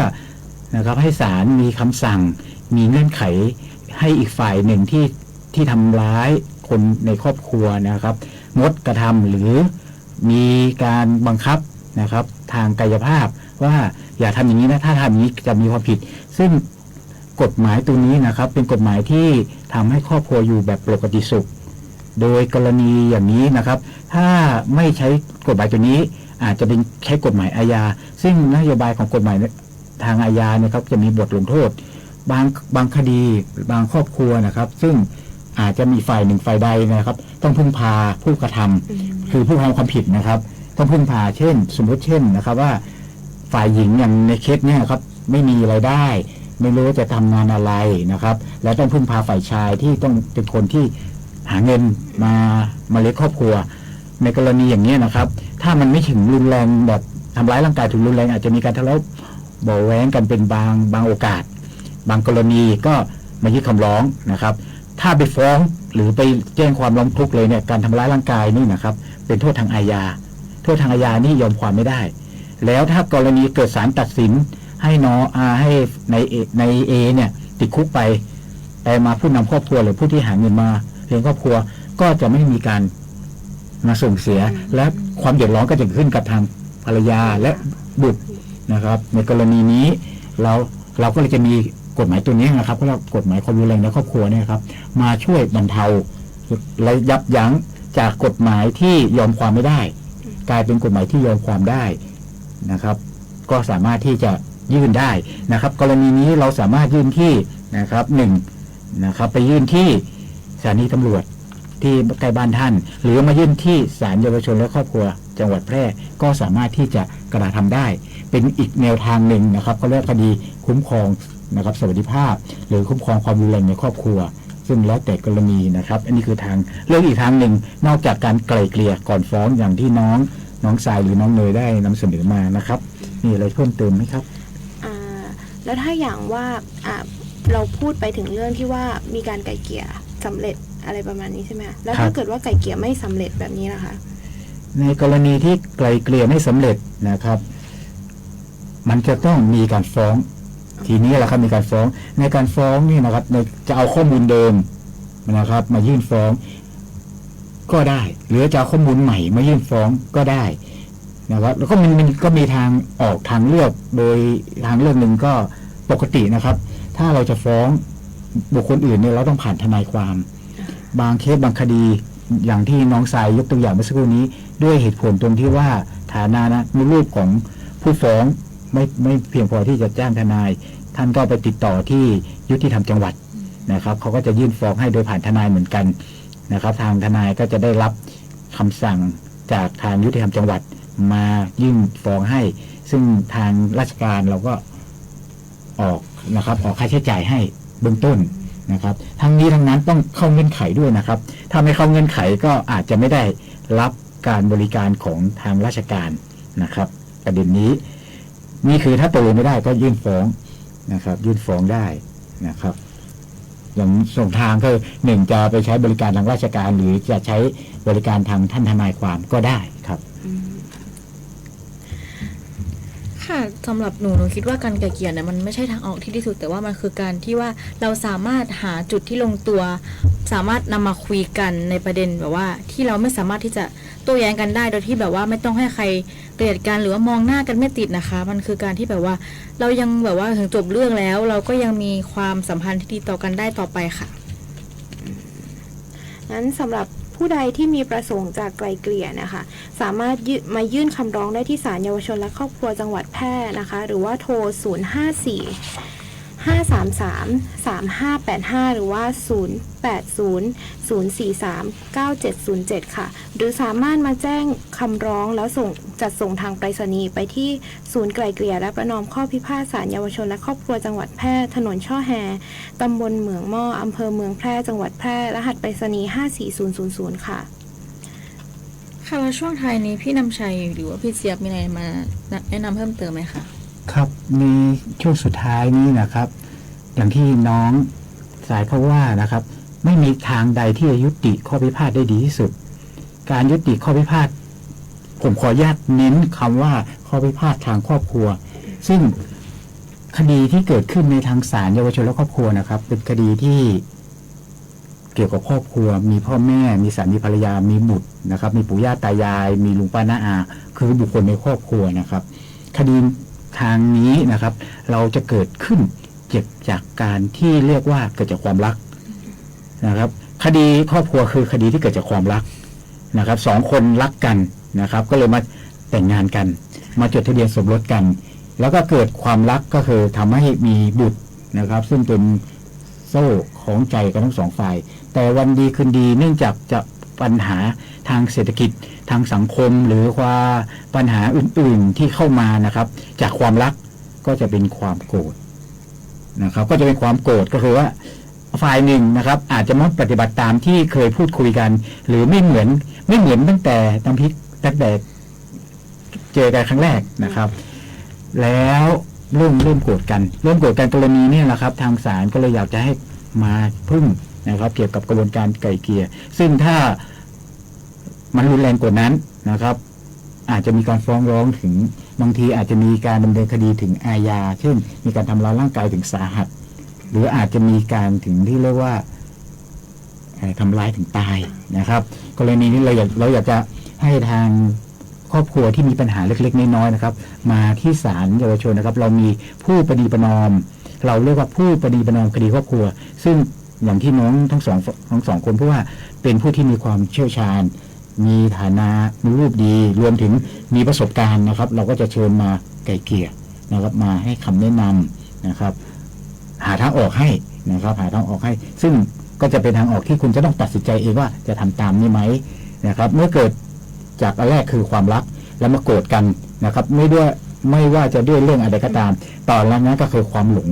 [SPEAKER 4] นะครับให้ศาลมีคำสั่งมีเงื่อนไขให้อีกฝ่ายหนึ่งที่ทำร้ายคนในครอบครัวนะครับงดกระทำหรือมีการบังคับนะครับทางกายภาพว่าอย่าทำอย่างนี้นะถ้าทำอย่างนี้จะมีความผิดซึ่งกฎหมายตัวนี้นะครับเป็นกฎหมายที่ทำให้ครอบครัวอยู่แบบปกติสุขโดยกรณีอย่างนี้นะครับถ้าไม่ใช้กฎหมายตัวนี้อาจจะเป็นใช้กฎหมายอาญาซึ่งนโยบายของกฎหมายทางอาญาเนี่ยครับจะมีบทลงโทษบางคดีบางครอบครัวนะครับซึ่งอาจจะมีฝ่ายหนึ่งฝ่ายใดนะครับต้องพึ่งพาผู้กระทำคือผู้ทำความผิดนะครับต้องพึ่งพาเช่นสมมติเช่นนะครับว่าฝ่ายหญิงอย่างในเคสเนี่ยครับไม่มีรายได้ไม่รู้จะทำงานอะไรนะครับแล้วต้องพึ่งพาฝ่ายชายที่ต้องเป็นคนที่หาเงินมาเลี้ยงครอบครัวในกรณีอย่างนี้นะครับถ้ามันไม่ถึงรุนแรงแบบทำร้ายร่างกายถึงรุนแรงอาจจะมีการทะเลาะเบาะแว้งกันเป็นบางโอกาสบางกรณีก็มายื่นคำร้องนะครับถ้าไปฟ้องหรือไปแจ้งความร้องทุกข์เลยเนี่ยการทำร้ายร่างกายนี่นะครับเป็นโทษทางอาญาโทษทางอาญานี่ยอมความไม่ได้แล้วถ้ากรณีเกิดศาลตัดสินให้ให้ในเอเนี่ยติดคุกไปแต่มาผู้นำครอบครัวหรือผู้ที่หาเงินมาเลี้ยงครอบครัวก็จะไม่มีการมาส่งเสียและความเดือดร้อนก็จะขึ้นกับทางภรรยาและบุตรนะครับในกรณีนี้เราก็เลยจะมีกฎหมายตัวนี้นะครับก็เรียกกฎหมายความรุนแรงในครอบครัวเนี่ยครับมาช่วยบรรเทาและยับยั้งจากกฎหมายที่ยอมความไม่ได้กลายเป็นกฎหมายที่ยอมความได้นะครับก็สามารถที่จะยื่นได้นะครับกรณีนี้เราสามารถยื่นที่นะครับนะครับไปยื่นที่สถานีตำรวจที่ใกล้บ้านท่านหรือมายื่นที่ศาลเยาวชนและครอบครัวจังหวัดแพร่ก็สามารถที่จะกระทำได้เป็นอีกแนวทางหนึ่งนะครับเขาเรียกคดีคุ้มครองนะครับสวัสดิภาพหรือคุ้มครองความรุนแรงในครอบครัวซึ่งแล้วแต่กรณีนะครับอันนี้คือทางเรื่องอีกทางหนึ่งนอกจากการไกล่เกลี่ยก่อนฟ้องอย่างที่น้องทรายหรือน้องเนยได้นำเสนอมานะครับมีอะไรเพิ่มเติมไหมครับ
[SPEAKER 3] แล้วถ้าอย่างว่าเราพูดไปถึงเรื่องที่ว่ามีการไกล่เกลี่ยสำเร็จอะไรประมาณนี้ใช่ไหมแล้วถ้าเกิดว่าไกล่เกลี่ยไม่สำเร็จแบบนี้นะคะ
[SPEAKER 4] ในกรณีที่ไกล่เกลี่ยไม่สำเร็จนะครับมันจะต้องมีการฟ้องทีนี้แหละครับมีการฟ้องในการฟ้องนี่นะครับจะเอาข้อมูลเดิมนะครับมายื่นฟ้องก็ได้หรือจะเอาข้อมูลใหม่มายื่นฟ้องก็ได้นะครับแล้วก็มันก็มีทางออกทางเลือกโดยทางเลือกหนึ่งก็ปกตินะครับถ้าเราจะฟ้องบุคคลอื่นเนี่ยเราต้องผ่านทนายความบางเคสบางคดีอย่างที่น้องสายยกตัวอย่างเมื่อสักครู่นี้ด้วยเหตุผลตรงที่ว่าฐานะในรูปของผู้ฟ้องไม่เพียงพอที่จะจ้างทนายท่านก็ไปติดต่อที่ยุติธรรมจังหวัดนะครับเขาก็จะยื่นฟ้องให้โดยผ่านทนายเหมือนกันนะครับทางทนายก็จะได้รับคำสั่งจากทางยุติธรรมจังหวัดมายื่นฟ้องให้ซึ่งทางราชการเราก็ออกค่าใช้จ่ายให้เบื้องต้นนะครับทั้งนี้ทั้งนั้นต้องเข้าเงื่อนไขด้วยนะครับถ้าไม่เข้าเงื่อนไขก็อาจจะไม่ได้รับการบริการของทางราชการนะครับประเด็นนี้นี่คือถ้าตกลงไม่ได้ก็ยื่นฟ้องนะครับยื่นฟ้องได้นะครับ อย่างส่งทางก็หนึ่งจะไปใช้บริการทางราชการหรือจะใช้บริการทางท่านทนายความก็ได้ครับ
[SPEAKER 2] ค่ะสำหรับหนูคิดว่าการไกล่เกลี่ยเนี่ยมันไม่ใช่ทางออกที่ดีสุดแต่ว่ามันคือการที่ว่าเราสามารถหาจุดที่ลงตัว สามารถนำมาคุยกันในประเด็นแบบว่าที่เราไม่สามารถที่จะโต้แย้งกันได้โดยที่แบบว่าไม่ต้องให้ใครเกลียดกันหรือว่ามองหน้ากันไม่ติดนะคะ มันคือการที่แบบว่าเรายังแบบว่าถึงจบเรื่องแล้ว เราก็ยังมีความสัมพันธ์ที่ดีต่อกันได้ต่อไปค่ะ
[SPEAKER 3] งั้นสำหรับผู้ใดที่มีประสงค์จะไกลเกลี่ยนะคะสามารถมายื่นคำร้องได้ที่ศาลเยาวชนและครอบครัวจังหวัดแพร่นะคะหรือว่าโทร 054-533-3585 หรือว่า 080-043-9707 ค่ะหรือสามารถมาแจ้งคำร้องแล้วจัดส่งทางไปรษณีย์ไปที่ศูนย์ไกลเกลี่ยและประนอมข้อพิพาทศาลเยาวชนและครอบครัวจังหวัดแพร่ถนนช่อแฮตำบลเหมืองหม้ออำเภอเมืองแพร่จังหวัดแพร่รหัสไปรษณีย์54000ค่ะ
[SPEAKER 2] ค่ะแล้วช่วงท้ายนี้พี่นำชัยหรือว่าพี่เจี๊ยบมีอะไรมาแนะนำเพิ่มเติมไหมคะ
[SPEAKER 4] ครับมีช่วงสุดท้ายนี้นะครับอย่างที่น้องสายเขาว่านะครับไม่มีทางใดที่จะยุติข้อพิพาทได้ดีที่สุดการยุติข้อพิพาทผมขออนุญาตเน้นคำว่าข้อพิพาททางครอบครัวซึ่งคดีที่เกิดขึ้นในทางศาลเยาวชนและครอบครัวนะครับเป็นคดีที่เกี่ยวกับครอบครัวมีพ่อแม่มีสามีภรรยามีบุตรนะครับมีปู่ย่าตายายมีลุงป้าน้าอาคือบุคคลในครอบครัวนะครับคดีทางนี้นะครับเราจะเกิดขึ้นจากการที่เรียกว่าเกิดจากความรักนะครับคดีครอบครัวคือคดีที่เกิดจากความรักนะครับสองคนรักกันนะครับก็เลยมาแต่งงานกันมาจดทะเบียนสมรสกันแล้วก็เกิดความรักก็คือทำให้มีบุตรนะครับซึ่งเป็นโซ่ของใจกันทั้งสองฝ่ายแต่วันดีคืนดีเนื่องจากจะปัญหาทางเศรษฐกิจทางสังคมหรือว่าปัญหาอื่นๆที่เข้ามานะครับจากความรักก็จะเป็นความโกรธนะครับก็จะเป็นความโกรธก็คือว่าฝ่ายหนึ่งนะครับอาจจะไม่ปฏิบัติตามที่เคยพูดคุยกันหรือไม่เหมือนตั้งแต่ตั้งแต่เจอกันครั้งแรกนะครับแล้วเริ่มโกรธกันกรณีนี้นะครับทางศาลก็เลยอยากจะให้มาพึ่งนะครับเกี่ยวกับกระบวนการไกล่เกลี่ยซึ่งถ้ามันรุนแรงกว่านั้นนะครับอาจจะมีการฟ้องร้องถึงบางทีอาจจะมีการดำเนินคดีถึงอาญาเช่นมีการทำร้ายร่างกายถึงสาหัสหรืออาจจะมีการถึงที่เรียกว่าทำร้ายถึงตายนะครับกรณีนี้เราอยากจะให้ทางครอบครัวที่มีปัญหาเล็กๆน้อยๆนะครับมาที่ศาลเยาวชนนะครับเรามีผู้ประนีประนอมเราเรียกว่าผู้ประนีประนอมคดีครอบครัวซึ่งอย่างที่น้องทั้งสองคนพูดว่าเป็นผู้ที่มีความเชี่ยวชาญมีฐานะมีรูปดีรวมถึงมีประสบการณ์นะครับเราก็จะเชิญมาไกล่เกลี่ยนะครับมาให้คำแนะนำนะครับหาทางออกให้นะครับหาทางออกให้ซึ่งก็จะเป็นทางออกที่คุณจะต้องตัดสินใจเองว่าจะทำตามนี้ไหมนะครับเมื่อเกิดจากอันแรกคือความรักแล้วมาโกรธกันนะครับไม่ว่าจะด้วยเรื่องอะไรก็ตามต่อแล้วนั้นก็คือความหลง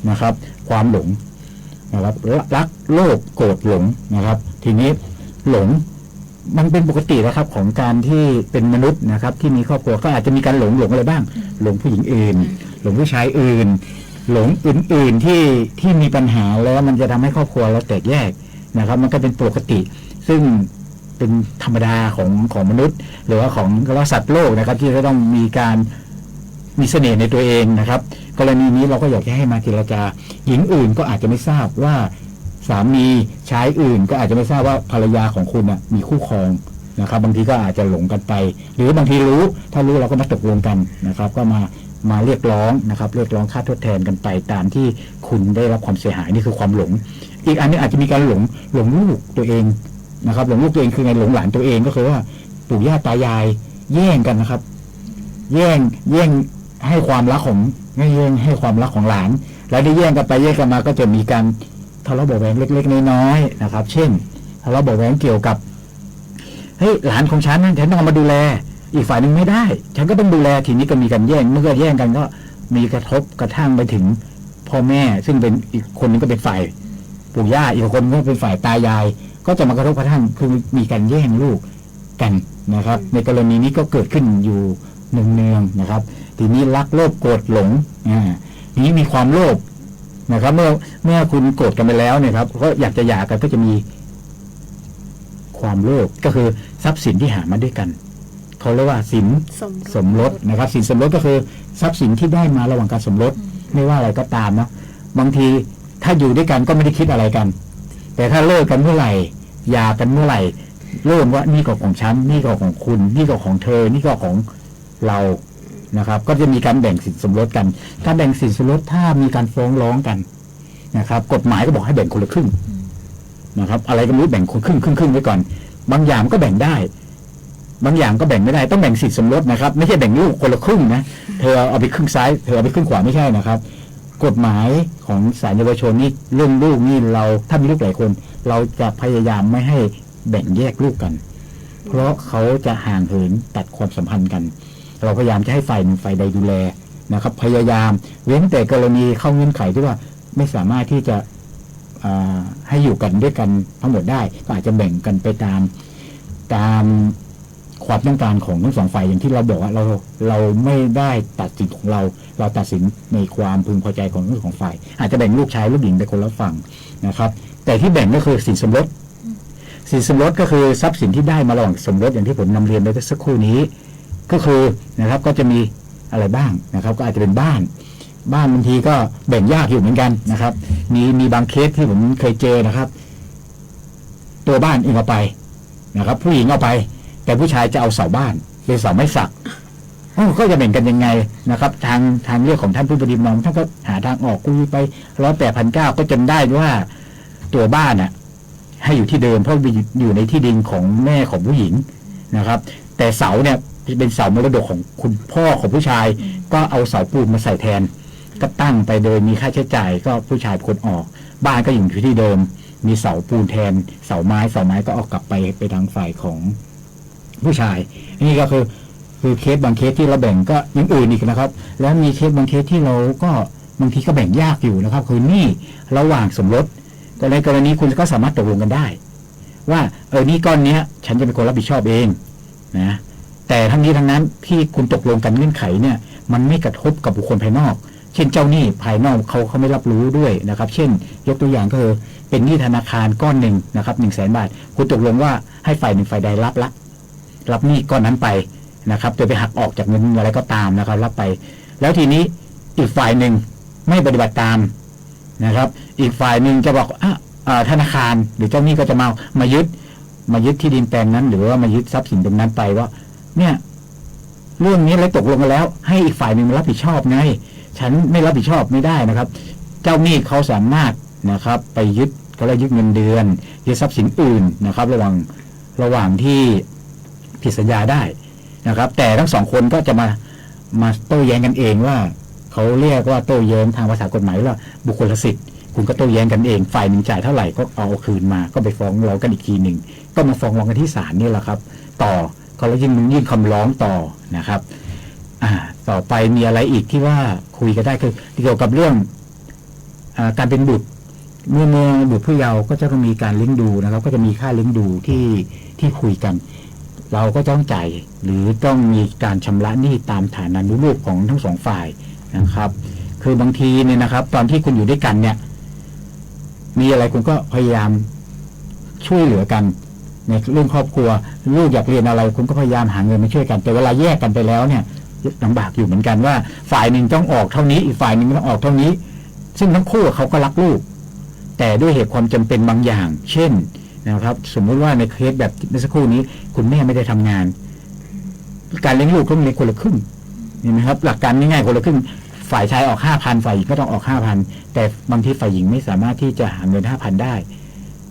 [SPEAKER 4] นะครับความหลงนะครับรักโลภโกรธหลงนะครับทีนี้หลงมันเป็นปกตินะครับของการที่เป็นมนุษย์นะครับที่มีครอบครัวก็อาจจะมีการหลงอะไรบ้างหลงผู้หญิงอื่นหลงผู้ชายอื่นหลงอื่นๆที่มีปัญหาแล้วมันจะทำให้ครอบครัวเราแตกแยกนะครับมันก็เป็นปกติซึ่งเป็นธรรมดาของมนุษย์หรือว่าของสัตว์โลกนะครับที่จะต้องมีเสน่ห์ในตัวเองนะครับกรณีนี้เราก็อยากให้มาเจรจาหญิงอื่นก็อาจจะไม่ทราบว่าสามีชายอื่นก็อาจจะไม่ทราบว่าภรรยาของคุณมีคู่ครองนะครับบางทีก็อาจจะหลงกันไปหรือบางทีถ้ารู้เราก็มาตกลงกันนะครับก็มาเรียกร้องนะครับเรียกร้องค่าทดแทนกันไปตามที่คุณได้รับความเสียหายนี่คือความหลงอีกอันนึงอาจจะมีการหลงลูกตัวเองนะครับหลงลูกตัวเองคือไงหลงหลานตัวเองก็คือว่าปู่ย่าตายายแย่งกันนะครับแย่งให้ความรักของให้ความรักของหลานแล้วได้แย่งกันไปแย่งกันมาก็จะมีการทะเลาะเบาะแว้งเล็กๆน้อยๆนะครับเช่นทะเลาะเบาะแว้งเกี่ยวกับเฮ้ยหลานของฉันนั่นฉันต้องเอามาดูแลอีกฝ่ายหนึ่งไม่ได้ฉันก็ต้องดูแลทีนี้ก็มีการแย่งเมื่อแย่งกันก็มีกระทบกระทั่งไปถึงพ่อแม่ซึ่งเป็นอีกคนนึงก็เป็นฝ่ายปู่ย่าอีกคนก็เป็นฝ่ายตายายก็จะมากระทบกระทั่งคือมีการแย่งลูกกันนะครับในกรณีนี้ก็เกิดขึ้นอยู่เนืองๆนะครับทีนี้รักโลภโกรธหลงทีนี้มีความโลภ นะครับเมื่อคุณโกรธกันไปแล้วเนี่ยครับก็อยากจะหย่ากันก็จะมีความโลภก็คือทรัพย์สินที่หามาด้วยกันเขาเรียกว่าสินสมรสนะครับสินสมรสก็คือทรัพย์สินที่ได้มาระหว่างการสมรสไม่ว่าอะไรก็ตามเนาะบางทีถ้าอยู่ด้วยกันก็ไม่ได้คิดอะไรกันแต่ถ้าเลิกกันเมื่อไหร่หย่ากันเมื่อไหร่เริ่มว่านี่ก็ของฉันนี่ก็ของคุณนี่ก็ของเธอนี่ก็ของเรานะครับก็จะมีการแบ่งสินสมรสกันการแบ่งสินสมรสถ้ามีการฟ้องร้องกันนะครับกฎหมายก็บอกให้แบ่งคนละครึ่งนะครับอะไรก็ไม่รู้แบ่งคนครึ่งไว้ก่อนบางอย่างก็แบ่งได้บางอย่างก็แบ่งไม่ได้ต้องแบ่งสินสมรสนะครับไม่ใช่แบ่งลูกคนละครึ่งนะเธอเอาไปครึ่งซ้ายเธอเอาไปครึ่งขวาไม่ใช่นะครับกฎหมายของศาลเยาวชนนี่เรื่องลูกนี่เราถ้ามีลูกหลายคนเราจะพยายามไม่ให้แบ่งแยกลูกกันเพราะเขาจะห่างเหินตัดความสัมพันธ์กันเราพยายามจะให้ฝ่ายหนึ่งฝ่ายใดดูแลนะครับพยายามเว้นแต่กรณีเข้าเงื่อนไขที่ว่าไม่สามารถที่จะให้อยู่กันด้วยกันทั้งหมดได้ก็อาจจะแบ่งกันไปตามความต้องการของทั้งสองฝ่ายอย่างที่เราบอกว่าเราไม่ได้ตัดสินของเราตัดสินในความพึงพอใจของทั้งสองฝ่ายอาจจะแบ่งลูกชายลูกหญิงไปคนละฝั่งนะครับแต่ที่แบ่งก็คือสินสมรสสินสมรสก็คือทรัพย์สินที่ได้มาระหว่างสมรสอย่างที่ผมนำเรียนไปสักครู่นี้ก็คือนะครับก็จะมีอะไรบ้างนะครับก็อาจจะเป็นบ้านบางทีก็แบ่งยากอยู่เหมือนกันนะครับมีบางเคสที่ผมเคยเจอนะครับตัวบ้านเองเอาไปนะครับผู้หญิงเอาไปแต่ผู้ชายจะเอาเสาบ้านเป็นเสาไม้สักก็จะแบ่งกันยังไงนะครับทางเรื่องของท่านผู้ปฏิบัติท่านก็หาทางออกคุยไป108,900ก็จนได้ว่าตัวบ้านน่ะให้อยู่ที่เดิมเพราะอยู่ในที่ดินของแม่ของผู้หญิงนะครับแต่เสาเนี่ยเป็นเสามรดกของคุณพ่อของผู้ชายก็เอาเสาปูนมาใส่แทนก็ตั้งไปโดยมีค่าใช้จ่ายก็ผู้ชายคนออกบ้านก็อยู่ที่เดิมมีเสาปูนแทนเสาไม้ก็เอากลับไปทางฝ่ายของผู้ชายนี่ก็คือเคสบางเคสที่เราแบ่งก็ยังอื่นอีกนะครับแล้วมีเคสบางเคสที่เราก็บางทีก็แบ่งยากอยู่นะครับคือนี่ระหว่างสมรสแต่ในกรณีคุณก็สามารถตกลงกันได้ว่านี่ก้อนนี้ฉันจะเป็นคนรับผิดชอบเองนะแต่ทั้งนี้ทั้งนั้นที่คุณตกลงกันเงื่อนไขเนี่ยมันไม่กระทบกับบุคคลภายนอกเช่นเจ้าหนี้ภายนอกเขาไม่รับรู้ด้วยนะครับเช่นยกตัวอย่างก็คือเป็นหนี้ธนาคารก้อนหนึ่งนะครับ100,000 บาทคุณตกลงว่าให้ฝ่ายหนึ่งฝ่ายใดรับหนี้ก้อนนั้นไปนะครับโดยไปหักออกจากเงินอะไรก็ตามนะครับรับไปแล้วทีนี้อีกฝ่ายหนึ่งไม่ปฏิบัติตามนะครับอีกฝ่ายหนึ่งจะบอกธนาคารหรือเจ้าหนี้ก็จะมายึดที่ดินแปลงนั้นหรือว่ามายึดทรัพย์สินตรงนั้นไปว่าเนี่ยเรื่องนี้แล้วตกลงกันแล้วให้อีกฝ่ายหนึ่งรับผิดชอบไงฉันไม่รับผิดชอบไม่ได้นะครับเจ้าหนี้เขาสามารถนะครับไปยึดเงินเดือนยึดทรัพย์สินอื่นนะครับระหว่างที่ผิดสัญญาได้นะครับแต่ทั้งสองคนก็จะมาโต้แย้งกันเองว่าเขาเรียกว่าโต้แย้งทางภาษากฎหมายว่าบุคคลสิทธิ์คุณก็โต้แย้งกันเองฝ่ายหนึ่งจ่ายเท่าไหร่ก็เอาคืนมาก็ไปฟ้องร้องกันอีกทีหนึ่งก็มาฟ้องร้องกันที่ศาลนี่แหละครับต่อเขาแล้วยื่นคำร้องต่อนะครับต่อไปมีอะไรอีกที่ว่าคุยกันได้คือเกี่ยวกับเรื่องการเป็นบุตรเมื่อบุตรผู้เยาว์ก็จะต้องมีการเลี้ยงดูนะครับก็จะมีค่าเลี้ยงดูที่คุยกันเราก็ต้องจ่ายหรือต้องมีการชำระหนี้ตามฐานานุรูปของทั้งสองฝ่ายนะครับคือบางทีเนี่ยนะครับตอนที่คุณอยู่ด้วยกันเนี่ยมีอะไรคุณก็พยายามช่วยเหลือกันในเรื่องครอบครัวลูกอยากเรียนอะไรคุณก็พยายามหาเงินมาช่วยกันแต่เวลาแยกกันไปแล้วเนี่ยลำบากอยู่เหมือนกันว่าฝ่ายหนึ่งต้องออกเท่านี้อีกฝ่ายหนึ่งต้องออกเท่านี้ซึ่งทั้งคู่เขาก็รักลูกแต่ด้วยเหตุความจำเป็นบางอย่างเช่นนะครับสมมติว่าในเคสแบบเมื่อสักครู่นี้คุณแม่ไม่ได้ทำงานการเลี้ยงลูกต้องเลี้ยงคนละครึ่งเห็นไหมครับหลักการง่ายๆคนละครึ่งฝ่ายชายออก 5,000 ฝ่ายหญิงก็ต้องออก 5,000 แต่บางทีฝ่ายหญิงไม่สามารถที่จะหาเงิน 5,000 ได้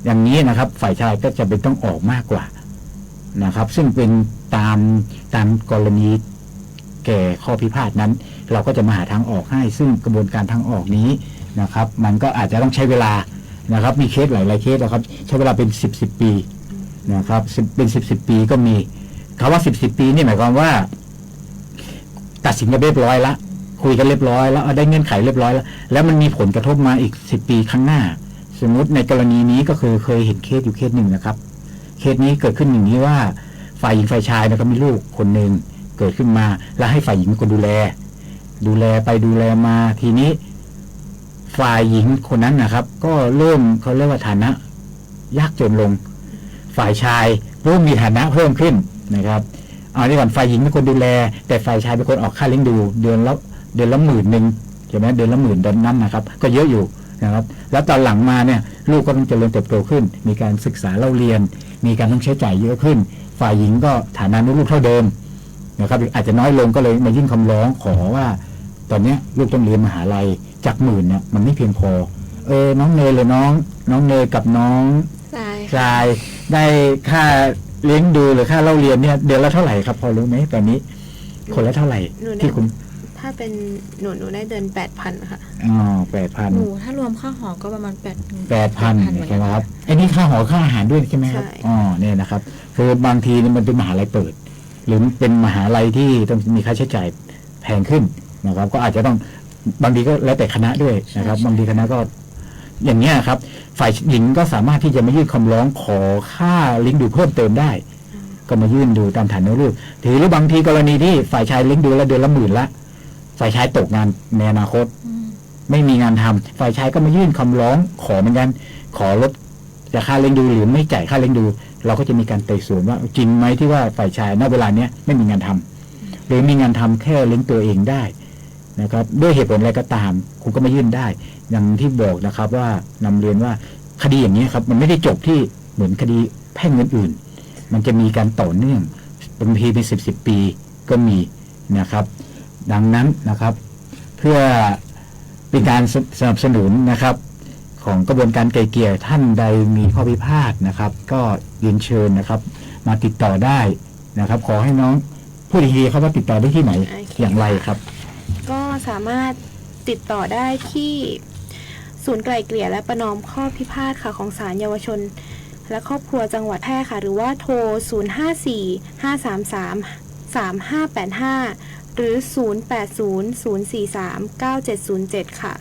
[SPEAKER 4] อย่างนี้นะครับฝ่ายชายก็จะเป็นต้องออกมากกว่านะครับซึ่งเป็นตามกรณีแก่ข้อพิพาทนั้นเราก็จะมาหาทางออกให้ซึ่งกระบวนการทางออกนี้นะครับมันก็อาจจะต้องใช้เวลานะครับมีเคสหลายเคสนะครับใช้เวลาเป็น10 ปีนะครับเป็น10 ปีก็มีคำว่า10 ปีนี่หมายความว่าตัดสินกันเรียบร้อยละคุยกันเรียบร้อยแล้วได้เงื่อนไขเรียบร้อยแล้วมันมีผลกระทบมาอีก10 ปีข้างหน้าสมมติในกรณีนี้ก็คือเคยเห็นเคสอยู่เคสหนึ่งนะครับเคสนี้เกิดขึ้นอย่างนี้ว่าฝ่ายหญิงฝ่ายชายนะครับมีลูกคนหนึ่งเกิดขึ้นมาแล้วให้ฝ่ายหญิงเป็นคนดูแลไปดูแลมาทีนี้ ฝ่ายหญิงคนนั้นนะครับ ก็เริ่มเขาเรียกว่าฐานะยากจนลง ฝ่ายชายเริ่มมีฐานะเพิ่มขึ้นนะครับเอาดีก่อนฝ่ายหญิงเป็นคนดูแล แต่ฝ่ายชายเป็นคนออกค่าเลี้ยงดูเดือนละ10,000ใช่ไหมเดือนละ10,000ตอนนั้นนะครับก็เยอะอยู่นะครับแล้วตอนหลังมาเนี่ยลูกก็ต้องเจริญเติบโตขึ้น มีการศึกษาเล่าเรียน มีการต้องใช้จ่ายเยอะขึ้น ฝ่ายหญิงก็ฐานะลูกเท่าเดิมนะครับอาจจะน้อยลงก็เลยมายื่นคำร้องขอว่าตอนนี้ลูกต้องเรียนมหาลัยจาก10,000เนี่ยมันไม่เพียงพอน้องเนยหรือน้องเนยกับน้องทรายได้ค่าเลี้ยงดูหรือค่าเล่าเรียนเนี่ยเดือนละเท่าไหร่ครับพอรู้ไหมตอนนี้คนละเท่าไหร่ที่คุณ
[SPEAKER 3] ถ้าเป็นหนูได้เดือน 8,000 ค่ะ
[SPEAKER 4] อ๋อ 8,000
[SPEAKER 2] หนูถ้ารวมค่าหอก็ประมาณ
[SPEAKER 4] 8,000ใช่ไหมครับไอ้นี่ค่าหอค่าอาหารด้วยใช่ไหมครับอ๋อเนี่ยนะครับคือบางทีมันเป็นมหาลัยเปิด หรือเป็นมหาลัยที่ต้องมีค่าใช้จ่ายแพงขึ้นนะครับก็อาจจะต้องบางทีก็แล้วแต่คณะด้วยนะครับบางทีคณะก็อย่างเงี้ยครับฝ่ายหญิงก็สามารถที่จะมายื่นคำร้องขอค่าเลี้ยงดูเพิ่มเติมได้ก็มายื่นดูตามฐานะลูกถือหรือบางทีกรณีที่ฝ่ายชายเลี้ยงดูแล้วเดือนละ10,000ละฝ่ายชายตกงานในอนาคตไม่มีงานทำฝ่ายชายก็มายื่นคำร้องขอเหมือนกันขอลดจากค่าเลี้ยงดูหรือไม่จ่ายค่าเลี้ยงดูเราก็จะมีการไต่สวนว่าจริงไหมที่ว่าฝ่ายชายณเวลาเนี้ยไม่มีงานทำหรือมีงานทำแค่เลี้ยงตัวเองได้นะครับด้วยเหตุผลอะไรก็ตามคุณก็มายื่นได้อย่างที่บอกนะครับว่านำเรียนว่าคดีอย่างนี้ครับมันไม่ได้จบที่เหมือนคดีแพ่งอื่นๆมันจะมีการต่อเนื่องบางทีเป็น10 ปีก็มีนะครับดังนั้นนะครับเพื่อเป็นการสนับสนุนนะครับของกระบวนการไกล่เกลี่ยท่านใดมีข้อพิพาทนะครับก็เรียนเชิญนะครับมาติดต่อได้นะครับขอให้น้องพูดอีกทีครับว่าติดต่อได้ที่ไหนอย่างไรครับ
[SPEAKER 3] ก็สามารถติดต่อได้ที่ศูนย์ไกล่เกลี่ยและประนอมข้อพิพาทค่ะของศาลเยาวชนและครอบครัวจังหวัดแพร่ค่ะหรือว่าโทร 054-533-3585 หรือ 080-043-9707 ค่ะ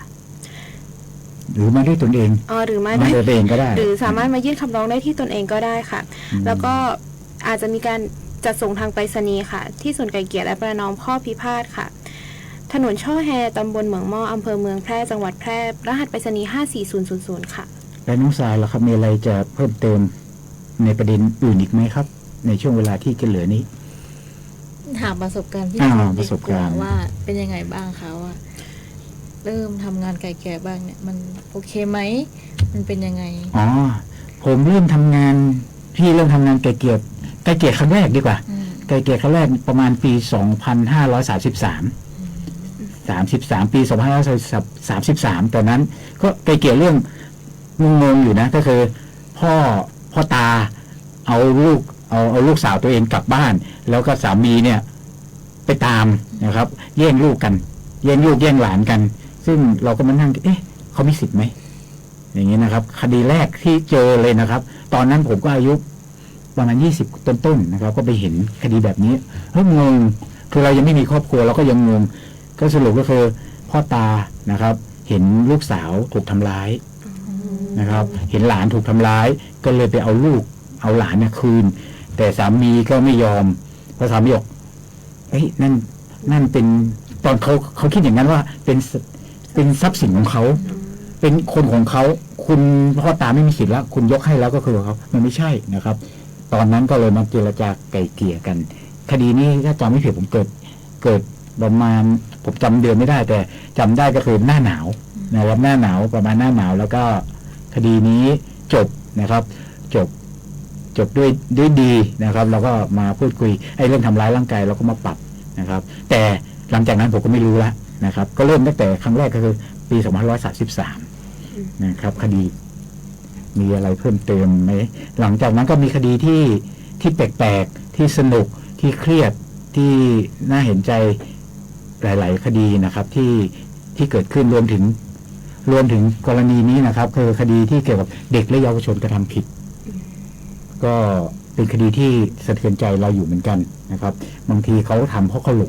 [SPEAKER 4] หรือมาด้วยตนเอง
[SPEAKER 3] หรือมา
[SPEAKER 4] ด้วยตนเองก็ได้
[SPEAKER 3] หรือสามารถมายื่นคำร้องได้ที่ตนเองก็ได้ค่ะแล้วก็อาจจะมีการจัดส่งทางไปรษณีย์ค่ะที่ศูนย์ไกล่เกลี่ยและประนอมข้อพิพาทค่ะถนนช่อแฮตำบลเหมืองหม้ออำเภอเมืองแพร่จังหวัดแพร่รหัสไปรษณีย์54000ค่ะ
[SPEAKER 4] และน้องสายล่ะครับมีอะไรจะเพิ่มเติมในประเด็นอื่นอีกไหมครับในช่วงเวลาที่จะเหลือนี้
[SPEAKER 2] ถามประสบการณ์ที่
[SPEAKER 4] ประสบการณ์
[SPEAKER 2] ว่าเป็นยังไงบ้างคะว่าเริ่มทำงานไกลแก่บ้างเนี่ยมันโอเคไหมมันเป็นยังไง
[SPEAKER 4] ผมเริ่มทำงานพี่เริ่มทำงานไกลเกลี่ยครั้งแรกดีกว่าไกลเกลี่ยครั้งแรกประมาณปี2533ปี2533ตอนนั้นก็ไกลเกลี่ยเรื่องงงอยู่นะก็คือพ่อตาเอาลูกสาวตัวเองกลับบ้านแล้วก็สามีเนี่ยไปตามนะครับแย่งลูกกันแย่งลูกแย่งหลานกันซึ่งเราก็มานั่งเขามีสิทธิ์ไหมอย่างนี้นะครับคดีแรกที่เจอเลยนะครับตอนนั้นผมก็อายุประมาณ20ต้นๆนะครับก็ไปเห็นคดีแบบนี้งงคือเรายังไม่มีครอบครัวเราก็ยังงงก็สรุปก็คือพ่อตานะครับเห็นลูกสาวถูกทำร้ายนะครับเห็นหลานถูกทำร้ายก็เลยไปเอาหลานเนี่ยคืนแต่สามีก็ไม่ยอมเพราะสามีบอกนั่นเป็นตอนเขาคิดอย่างนั้นว่าเป็นทรัพย์สินของเขาเป็นคนของเขาคุณพ่อตาไม่มีสิทธิ์แล้วคุณยกให้แล้วก็คือเขามันไม่ใช่นะครับตอนนั้นก็เลยมาเจรจาไกล่เกลี่ยกันคดีนี้ถ้าจำไม่ผิดผมเกิดประมาณผมจำเดือนไม่ได้แต่จำได้ก็คือหน้าหนาวนะครับหน้าหนาวประมาณหน้าหนาวแล้วก็คดีนี้จบนะครับจบด้วยดีนะครับแล้วก็มาพูดคุยเรื่องทำร้ายร่างกายเราก็มาปรับนะครับแต่หลังจากนั้นผมก็ไม่รู้แล้วนะครับก็เริ่มตั้งแต่ครั้งแรกก็คือปี2533นะครับคดีมีอะไรเพิ่มเติมไหมหลังจากนั้นก็มีคดีที่แปลกๆที่สนุกที่เครียดที่น่าเห็นใจหลายๆคดีนะครับที่เกิดขึ้นรวมถึงกรณีนี้นะครับคือคดีที่เกี่ยวกับเด็กและเยาวชนกระทำผิดก็เป็นคดีที่สะเทือนใจเราอยู่เหมือนกันนะครับบางทีเขาทำเพราะเขาห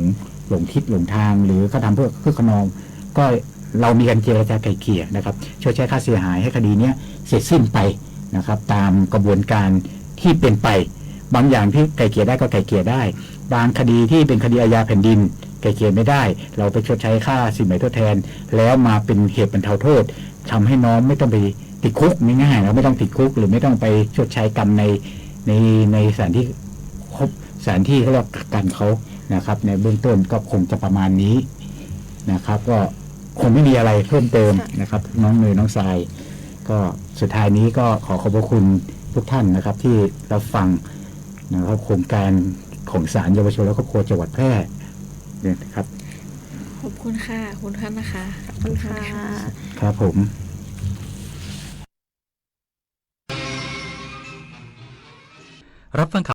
[SPEAKER 4] ลงทิศหลงทางหรือเขาทำเพื่อคึกขนองก็เรามีการเจรจาไกล่เกลี่ยนะครับชดใช้ค่าเสียหายให้คดีนี้เสร็จสิ้นไปนะครับตามกระบวนการที่เป็นไปบางอย่างที่ไกล่เกลี่ยได้ก็ไกล่เกลี่ยได้บางคดีที่เป็นคดีอาญาแผ่นดิน ไกลเกลี่ยไม่ได้ เราไปชดใช้ค่าสินไหมทดแทน แล้วมาเป็นเหตุบรรเทาโทษทำให้น้องไม่ต้องไปติดคุกง่ายๆเราไม่ต้องติดคุกหรือไม่ต้องไปชดใช้กรรมในสถานที่สถานที่เขาเรียกกักกันเขานะครับ ในเบื้องต้นก็คงจะประมาณนี้นะครับ ก็คงไม่มีอะไรเพิ่มเติมนะครับ น้องเนยน้องทราย ก็สุดท้ายนี้ก็ขอขอบพระคุณทุกท่านนะครับ ที่รับฟังนะครับโครงการของศาลเยาวชนและครอบครัวจังหวัดแพร่เนี่ยนะครับ
[SPEAKER 2] ขอบคุณค่ะขอบคุณท่านนะคะ
[SPEAKER 3] ขอบคุณค่ะ
[SPEAKER 4] ครับผม
[SPEAKER 7] รับฟังข่าว